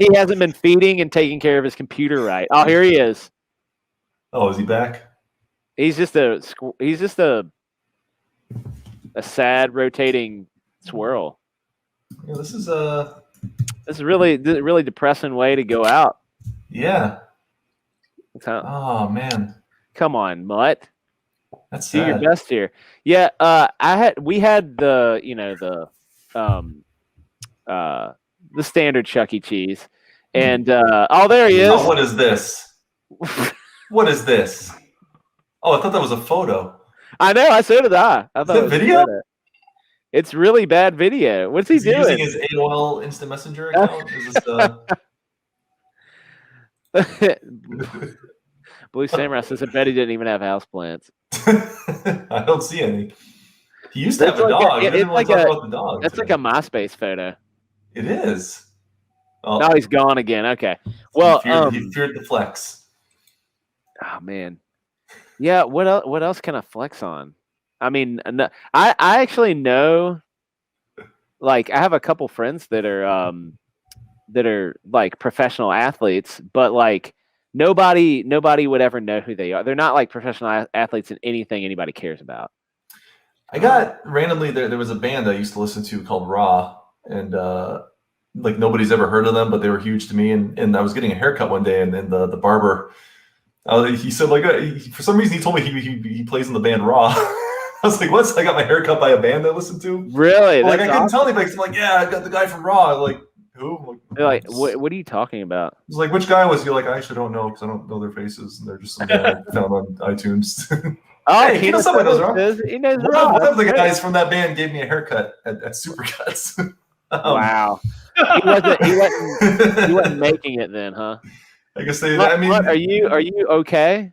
He hasn't been feeding and taking care of his computer right. Oh, here he is. Oh, is he back? He's just a sad rotating swirl. Yeah, this is really depressing way to go out. Yeah. Oh man. Come on, Mutt. That's do sad. your best here. Yeah, we had the standard Chuck E. Cheese, and there he is. Oh, what is this? What is this? Oh, I thought that was a photo. I know. So did I. I thought is it video? It's really bad video. What's he doing? Using his AOL Instant Messenger account? Is this Blue Samurai says, I bet he didn't even have houseplants. I don't see any. He used to have a dog. It's like the dog that's like a MySpace photo. It is. Oh, no, he's gone again. Okay. Well, he feared the flex. Oh man. Yeah. What else can I flex on? I mean, I actually know. Like, I have a couple friends that are like professional athletes, but like nobody would ever know who they are. They're not like professional athletes in anything anybody cares about. I got randomly there was a band I used to listen to called Raw, and like nobody's ever heard of them, but they were huge to me. And I was getting a haircut one day, and then the barber, he said for some reason he told me he plays in the band Raw. I was like, what? So I got my haircut by a band I listened to? Really? Like, I couldn't tell anybody. I'm like, yeah, I got the guy from Raw. Like, who? They're like, what are you talking about? It's like, which guy was he? Like, I actually don't know because I don't know their faces, and they're just some guy I found on iTunes. Oh, hey, he knows someone knows Raw. He knows Raw. One of the guys from that band gave me a haircut at Supercuts. Wow. He wasn't making it then, huh? I guess they. What, I mean, are you okay?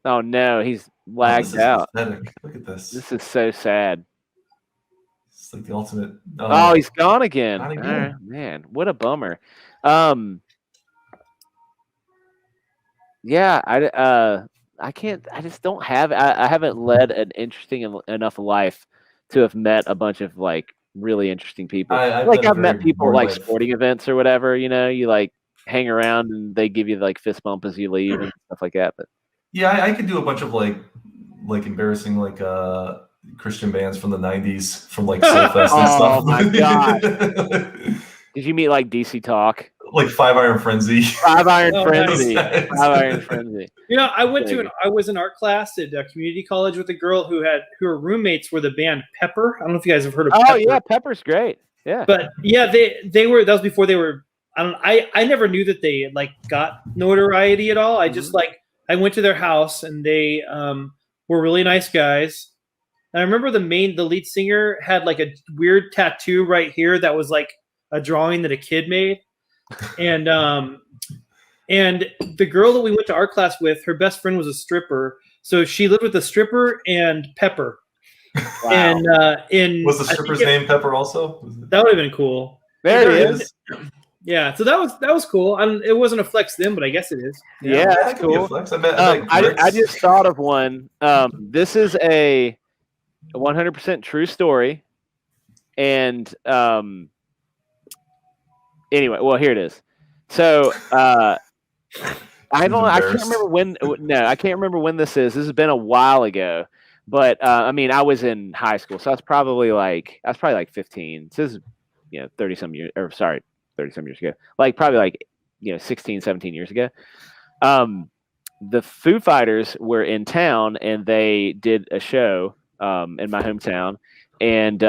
Oh no, he's lagged out. Pathetic. Look at this. This is so sad. It's like the ultimate. Oh, he's gone again. Not again. Man, what a bummer. Yeah, I can't. I just don't have. I haven't led an interesting enough life to have met a bunch of like really interesting people. I've met people like sporting events or whatever. You like hang around and they give you like fist bump as you leave and stuff like that. But yeah, I could do a bunch of like embarrassing Christian bands from the '90s, from like Soulfest and stuff. Oh my god! Did you meet like DC Talk? Like Five Iron Frenzy. Five Iron Oh, Frenzy. nice. Five Iron Frenzy. I was in art class at community college with a girl who her roommates were the band Pepper. I don't know if you guys have heard of Pepper. Oh yeah, Pepper's great. Yeah. But yeah, they were, that was before they were, I never knew that they like got notoriety at all. I just I went to their house and they were really nice guys. And I remember the lead singer had like a weird tattoo right here that was like a drawing that a kid made. And the girl that we went to art class with, her best friend was a stripper. So she lived with a stripper and Pepper. Wow. And was the stripper's name Pepper also? That would have been cool. There it is. Yeah, so that was cool. It wasn't a flex then, but I guess it is. Yeah, that's cool. I just thought of one. This is a 100% true story, and anyway, well, here it is. So I can't remember when. No, I can't remember when this is. This has been a while ago. But I mean, I was in high school, so I was probably like 15. This is 30-some years ago. Like probably like 16, 17 years ago. The Foo Fighters were in town and they did a show in my hometown, and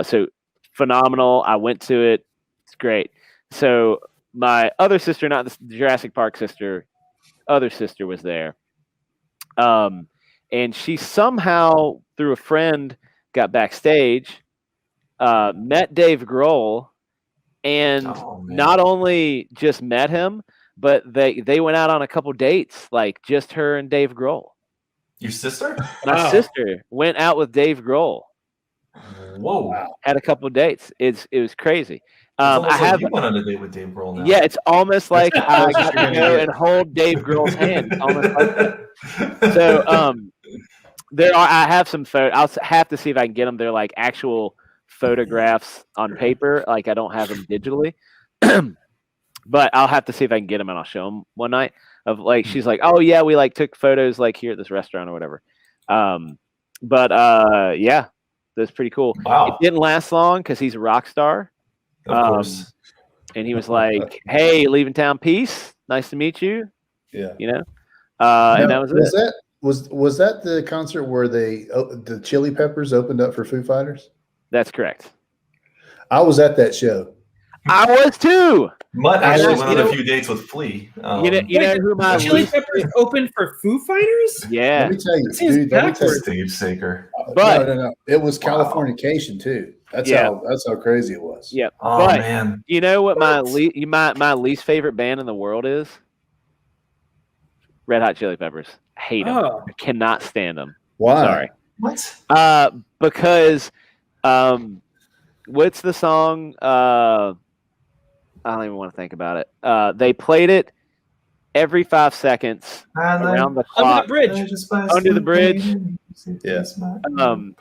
so phenomenal. I went to it. It's great. So my other sister, not the Jurassic Park sister, other sister was there. And she somehow, through a friend, got backstage, met Dave Grohl, and not only just met him, but they went out on a couple dates, like just her and Dave Grohl. Your sister? My sister went out with Dave Grohl. Whoa! Had a couple dates. It was crazy. You went on a date with Dave Grohl now. Yeah, it's almost like I got to go and hold Dave Grohl's hand. It's almost like that. So I have some photos. I'll have to see if I can get them. They're like actual photographs on paper. Like I don't have them digitally, but I'll have to see if I can get them and I'll show them one night. Of like, she's like, oh yeah, we like took photos like here at this restaurant or whatever. Yeah, that's pretty cool. Wow. It didn't last long because he's a rock star. Of course. And he was like, hey, leaving town, peace. Nice to meet you. Yeah. And that was it. Was that the concert where the Chili Peppers opened up for Foo Fighters? That's correct. I was at that show. I was too. Mutt actually went on a few dates with Flea. You know who my Chili Peppers opened for Foo Fighters? Yeah. Let me tell you, dude. Dave Saker. But no. It was Californication too. That's how crazy it was. Yeah. Oh man. You know what my least favorite band in the world is? Red Hot Chili Peppers. I hate them. I cannot stand them. Why? Sorry. What? Because what's the song? I don't even want to think about it. They played it every 5 seconds around the clock. Under the bridge.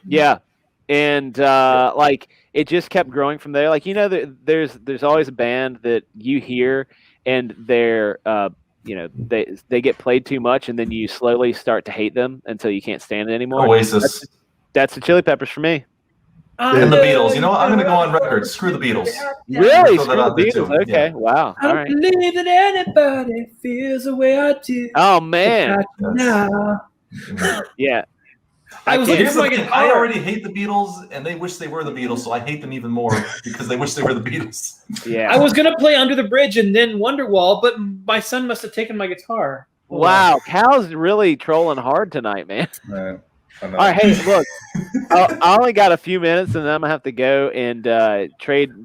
Yeah. And like it just kept growing from there. Like there's always a band that you hear and they're they get played too much and then you slowly start to hate them until you can't stand it anymore. Oasis. That's the Chili Peppers for me. And the Beatles. You know what? I'm going to go on record. Screw the Beatles. Really? Screw the Beatles. Okay. Yeah. Wow. I don't believe that anybody feels the way I do. Oh man. Yeah. I was looking for my guitar. I already hate the Beatles, and they wish they were the Beatles, so I hate them even more because they wish they were the Beatles. Yeah. I was gonna play Under the Bridge and then Wonderwall, but my son must have taken my guitar. Wow, Cal's really trolling hard tonight, man. All right, hey, look, I only got a few minutes, and then I'm gonna have to go and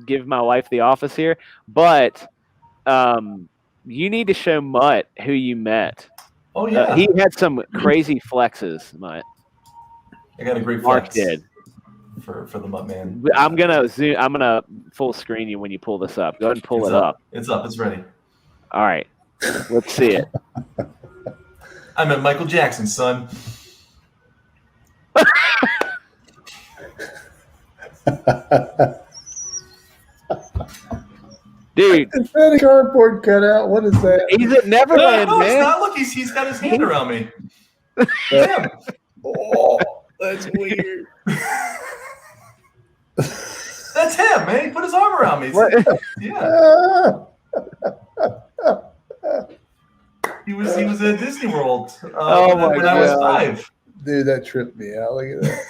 give my wife the office here. But you need to show Mutt who you met. Oh yeah, he had some crazy flexes, Mutt. I got a great Mark flex did for the Mutt Man. I'm gonna full screen you when you pull this up. Go ahead and pull it up. It's up. It's ready. All right, let's see it. I'm at Michael Jackson, son. Dude, is that a cardboard cutout? What is that? He's at Neverland, no, man. It's not. Look, he's got his hand around me. Damn. Oh. That's weird. That's him, man. He put his arm around me. Yeah. He was at Disney World when I was 5. Dude, that tripped me out. Look at that.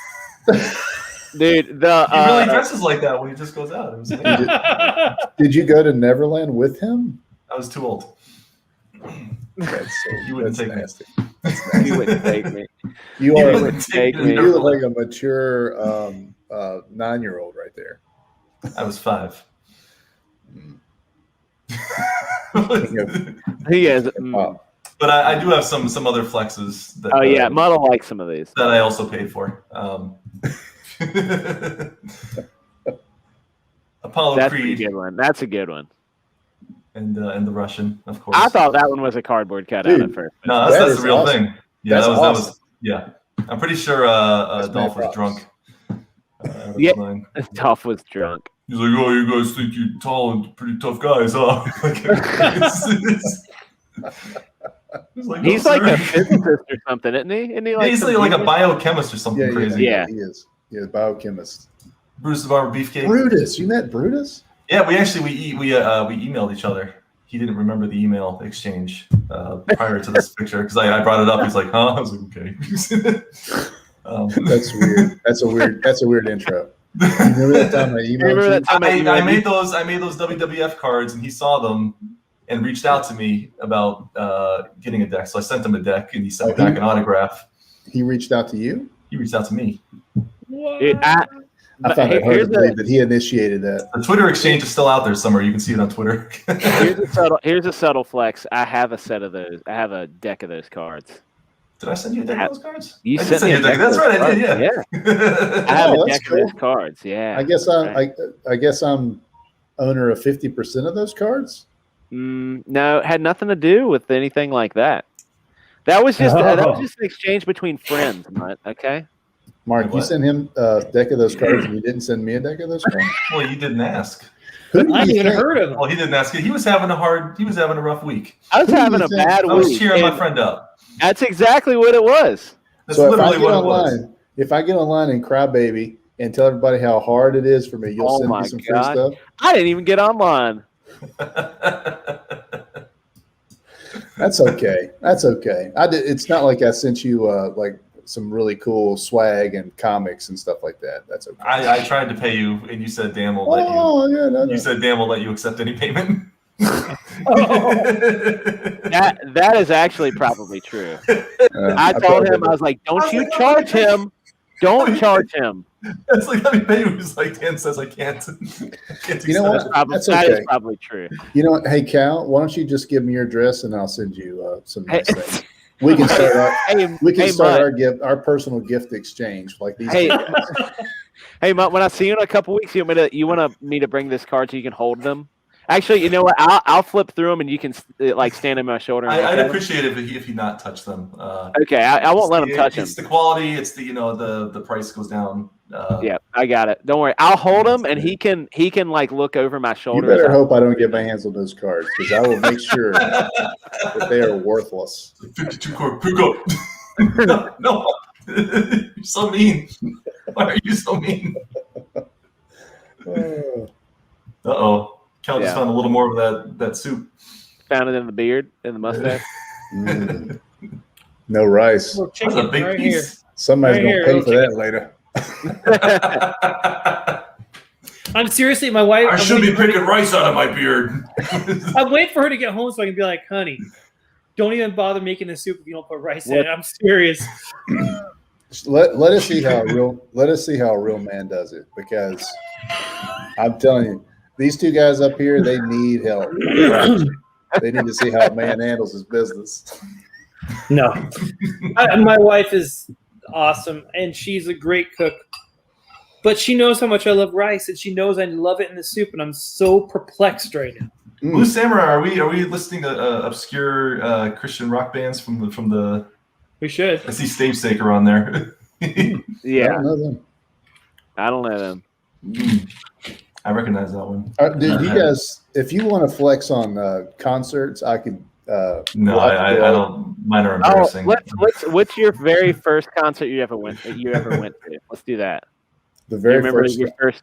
Dude, he really dresses like that when he just goes out. It was Did you go to Neverland with him? I was too old. You wouldn't take nasty. You wouldn't take me. You take me. You look like a mature 9-year-old right there. I was 5. He is. But I do have some other flexes. That, Mutt will like some of these that I also paid for. Apollo That's Creed. a good one. That's a good one. And the Russian, of course. I thought that one was a cardboard cutout at first. No, that's the real awesome. thing. Yeah, that was. Yeah, I'm pretty sure Dolph was drunk. Yeah, Dolph was drunk. He's like, "Oh, you guys think you're tall and pretty tough guys, huh?" He's like a physicist or something, isn't he? Isn't he like he's like a biochemist or something crazy. Yeah, he is. Yeah, biochemist. Brutus the Barber Beefcake. Brutus, you met Brutus? Yeah, we emailed each other. He didn't remember the email exchange prior to this picture because I brought it up. He's like, "Huh?" I was like, "Okay." That's weird. That's a weird intro. You remember that time I emailed you? I made those WWF cards and he saw them and reached out to me about getting a deck. So I sent him a deck and he sent me back an autograph. He reached out to you? He reached out to me. Dude, I found it hard to believe that he initiated that. The Twitter exchange is still out there somewhere. You can see it on Twitter. Here's a subtle flex. I have a set of those. I have a deck of those cards. Did I send you a deck of those cards? You I sent me a deck. That's right. I did. Yeah. I have a deck of those cards. Yeah. I guess I'm owner of 50% of those cards. No, it had nothing to do with anything like that. That was just an exchange between friends, Mutt. Okay. Mark, you sent him a deck of those cards, and you didn't send me a deck of those cards. Well, you didn't ask. I hadn't even heard of him. Well, he didn't ask. He was having a rough week. I was having a bad week. I was cheering my friend up. That's exactly what it was. That's so literally what it was. If I get online and cry baby and tell everybody how hard it is for me, you'll send me some free stuff. I didn't even get online. That's okay. That's okay. It's not like I sent you like some really cool swag and comics and stuff like that. That's okay. I tried to pay you, and you said Dan will let you. Yeah, no. You said Dan will let you accept any payment. That is actually probably true. I told him, I was like, "Don't you charge him? Don't charge him." That's like having pay you. He's like, Dan says I can't. You know what? That is probably true. You know what? Hey, Cal, why don't you just give me your address and I'll send you some nice things. We can start our personal gift exchange like these. Hey, Mutt, when I see you in a couple weeks, you want me to bring this card so you can hold them? Actually, you know what? I'll flip through them and you can like stand on my shoulder. I'd appreciate it if you not touch them. Okay, I won't let him touch them. It's the quality. It's the price goes down. Yeah, I got it. Don't worry. I'll hold them and he can like look over my shoulder. You better hope I don't get my hands on those cards because I will make sure that they are worthless. 52 card. No. You're so mean. Why are you so mean? Uh-oh. Cal just found a little more of that soup. Found it in the beard, in the mustache. No rice. That's a big piece. Here. Somebody's going to pay for that later. I'm seriously, my wife. I should be picking rice out of my beard. I'm waiting for her to get home so I can be like, honey, don't even bother making the soup if you don't put rice in it. I'm serious. Let us see how a real man does it because I'm telling you, these two guys up here, they need help. They need to see how a man handles his business. No. My wife is awesome, and she's a great cook. But she knows how much I love rice, and she knows I love it in the soup, and I'm so perplexed right now. Blue Samurai, are we listening to obscure Christian rock bands from the? We should. I see Stage Saker on there. Yeah. I don't know them. I recognize that one. Dude, you guys, if you want to flex on concerts, I could No, we'll have to I go don't. Mine are embarrassing. What's your very first concert you ever went to? Let's do that. The very first.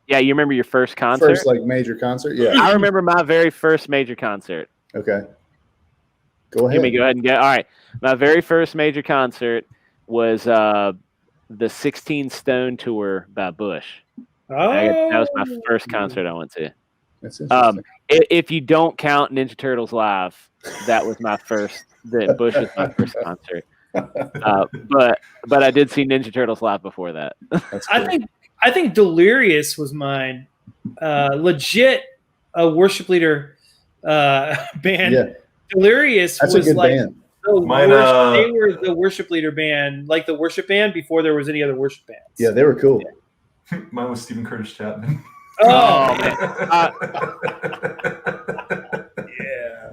You remember your first concert? First like major concert. Yeah. I remember my very first major concert. Okay. Go ahead. Go ahead and get. All right, my very first major concert was the 16 Stone tour by Bush. Oh, That was my first concert I went to. That's interesting. If you don't count Ninja Turtles live, that was my first. That Bush was my first concert. But I did see Ninja Turtles live before that. That's cool. I think Delirious was mine. Legit a worship leader band. Yeah. Delirious That's was a good like band. they were the worship leader band, like the worship band before there was any other worship bands. Yeah, they were cool. Yeah. Mine was Stephen Curtis Chapman. Oh, man. Yeah.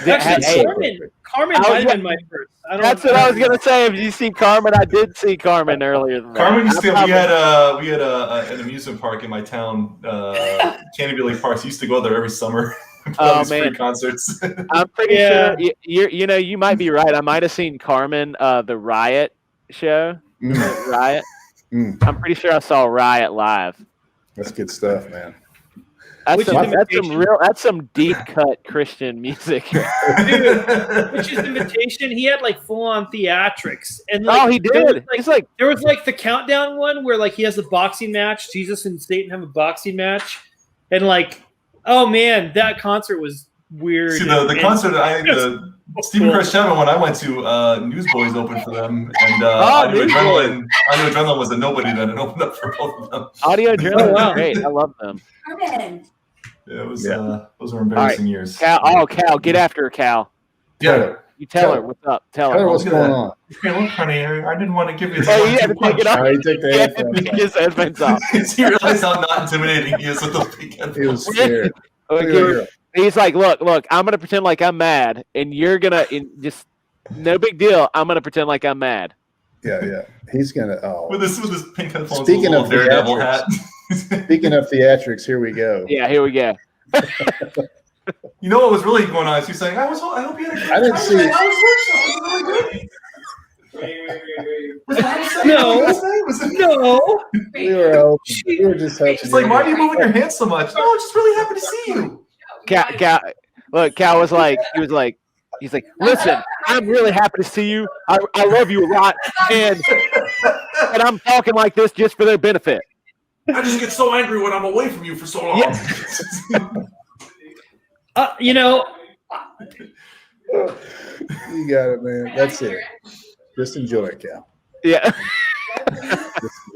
Actually, Carmen might have been my first. That's what I was gonna say. If you see Carmen, I did see Carmen earlier than that. Carmen used to. We had an amusement park in my town, Canterbury Lake Park. So I used to go there every summer. Free concerts. I'm pretty sure you might be right. I might have seen Carmen, the Riot show. Riot. I'm pretty sure I saw Riot live. That's good stuff, man. That's some deep cut Christian music. Dude, Rich's Invitation, he had like full on theatrics, and he did. There was like the countdown one where like he has a boxing match. Jesus and Satan have a boxing match, and like, oh man, that concert was weird. See the concert. The Stephen Curtis Chapman one I went to. Newsboys opened for them, and Audio Adrenaline was a nobody then, and opened up for both of them. Audio Adrenaline was great. I love them. Yeah, it was. Those were embarrassing years. Cal, get after her, Cal. Yeah. You tell her what's up. Tell her what's going on. Hey, look, honey, I didn't want to give you. Oh, you had to take it off. He took the his headphones off. He realized how not intimidating he is with those big headphones. He was scared. He's like, look, I'm gonna pretend like I'm mad, and you're gonna just no big deal. I'm gonna pretend like I'm mad. Yeah. He's gonna. With this pink headphones. Speaking of Daredevil hat. Speaking of theatrics, here we go. Yeah, here we go. You know what was really going on? Is he saying, I hope you had a good time. I didn't see it. I was really good. No. We were just helping. She's like, why are you moving your hands so much? No, I'm just really happy to see you. Cal was like, he's like, listen, I'm really happy to see you. I love you a lot, and I'm talking like this just for their benefit. I just get so angry when I'm away from you for so long. Yeah. You know, you got it, man. That's it. Just enjoy it, Cal. Yeah.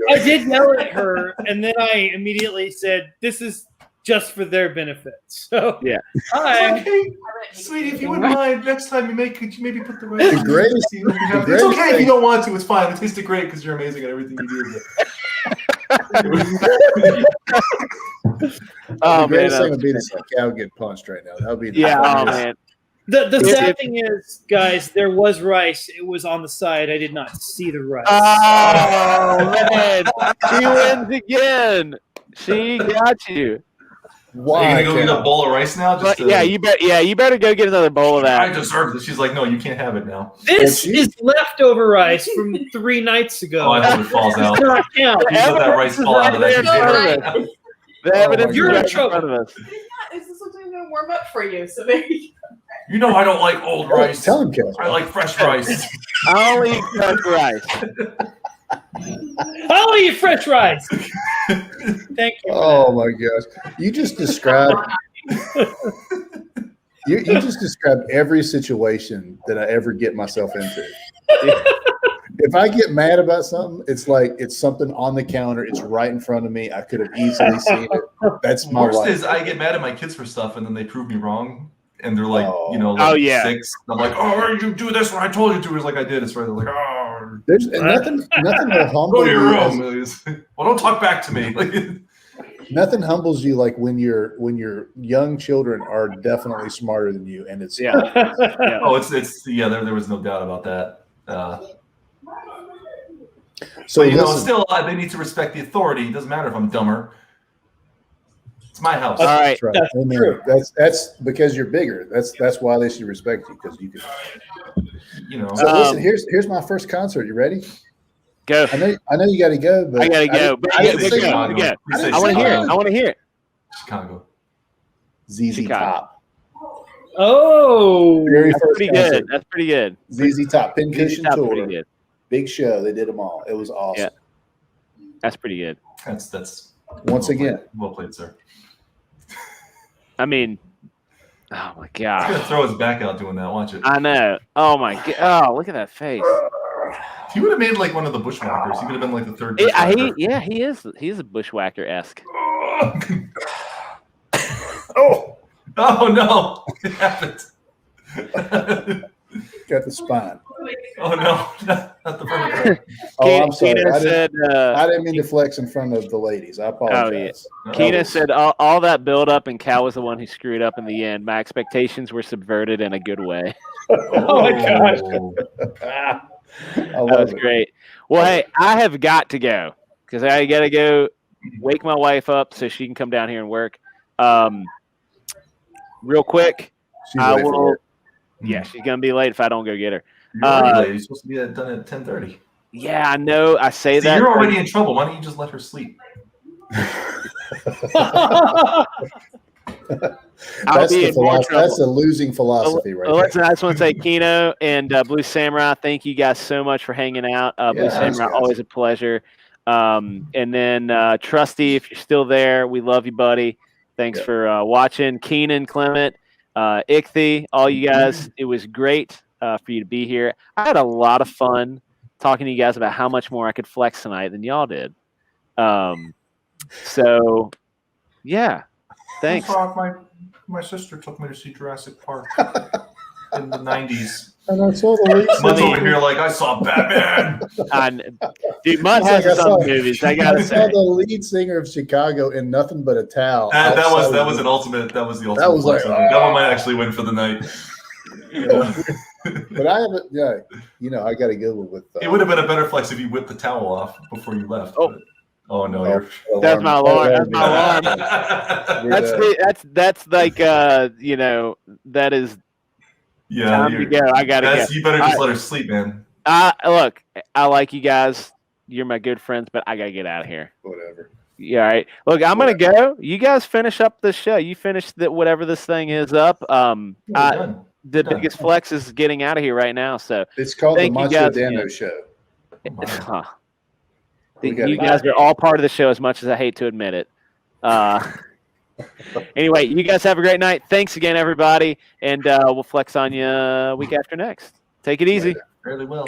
I did yell at her, and then I immediately said, "This is just for their benefit." So yeah. Hi. Hey, sweetie, if you wouldn't mind, next time could you maybe put the right? The greatest. It's okay if you don't want to. It's fine. It tasted great because you're amazing at everything you do. The greatest thing would be to see Cal get punched right now. That would be man. The sad thing is, guys, there was rice. It was on the side. I did not see the rice. Oh man, she wins again. She got you. Why? Are you gonna go get a bowl of rice now? You better go get another bowl of that. I deserve this. She's like, no, you can't have it now. This is leftover rice from 3 nights ago. Oh, I hope it falls out. You let that rice fall out of that. The evidence you're in in trouble. front of us. This is something to warm up for you. So there you go. You know I don't like old rice. Tell him, Cal. I like fresh rice. I only eat fresh rice. I'll eat fresh rice. Thank you. Oh my gosh! You just described. you just described every situation that I ever get myself into. If I get mad about something, it's like it's something on the counter. It's right in front of me. I could have easily seen it. That's my worst life. is I get mad at my kids for stuff, and then they prove me wrong. And they're like, 6. I'm like, oh, why did you do this when I told you to? It's like I did. It's right. They're like, oh. There's nothing will humble Go to your you. room. Well, don't talk back to me. Nothing humbles you like when your young children are definitely smarter than you, and it's Oh, it's there was no doubt about that. So but, still they need to respect the authority. It doesn't matter if I'm dumber. It's my house. All right. That's right. That's Amen. true. That's because you're bigger. That's why they should respect you because you can. You know. So listen, here's my first concert. You ready? Go. I know you got to go, but I gotta go. But I you didn't gotta say go. one. You gotta- You say I want to hear it. Chicago. I want to hear it. Chicago. ZZ Chicago. Top. Oh, Very That's first pretty concert. good. That's pretty good. ZZ Top Pincushion That's Tour. pretty good. Big show. They did them all. It was awesome. That's pretty good. That's Once again. well played, sir. I mean, oh my He's gonna gosh. throw his back out doing that. Watch it. I know. Oh my god. Oh, look at that face. He would have made like one of the bushwhackers. He would have been like the third. He Bushwhacker. he is. He's a bushwhacker-esque. Oh no! It happened. Got the spine. Oh no! Not the vertebrae. Oh, I'm sorry. Keena I said. didn't mean to flex in front of the ladies. I apologize. Keena said all that build up, and Cal was the one who screwed up in the end. My expectations were subverted in a good way. Oh my gosh. I That love was it. great. Well, hey, I have got to go because I got to go wake my wife up so she can come down here and work. Real quick, She's I late for will. work. Yeah, she's gonna be late if I don't go get her. You're already late. You're supposed to be done at 10:30. Yeah, I know. I say See, that. you're already in trouble. Why don't you just let her sleep? I'll That's be the in more philosophy. That's a trouble. losing philosophy right Well, there. listen, I just want to say, Keno and Blue Samurai, thank you guys so much for hanging out. Blue Yeah, thanks, Samurai, guys. always a pleasure. And then Trusty, if you're still there, we love you, buddy. Thanks for watching. Keenan, Clement, Ichthy, all you guys. It was great for you to be here. I had a lot of fun talking to you guys about how much more I could flex tonight than y'all did. So, yeah, thanks. My sister took me to see Jurassic Park in the 90s. And I saw the lead Mutt's singer. over here like, I saw Batman. Dude, Mutt He's has like, his own movies. I gotta I saw say. the lead singer of Chicago in nothing but a towel. That was outside the of ultimate. That was the ultimate. That was like, flex, I think. That one might actually win for the night. But I haven't. Yeah, I got to go with. It would have been a better flex if you whipped the towel off before you left. Oh. but- oh no! You're... That's my alarm. That's my alarm. We're That's like that is yeah. time to go. I gotta go. You better just let her sleep, man. Look, I like you guys. You're my good friends, but I gotta get out of here. Whatever. Yeah, all right. Look, I'm gonna go. You guys finish up the show. You finish whatever this thing is up. We're done. The Done. biggest flex is getting out of here right now. So It's called the Thank you Macho guys Dan again. Show. you We gotta guys are all part of the show, as much as I hate to admit it. Anyway, you guys have a great night. Thanks again, everybody, and we'll flex on you week after next. Take it easy. Fairly well.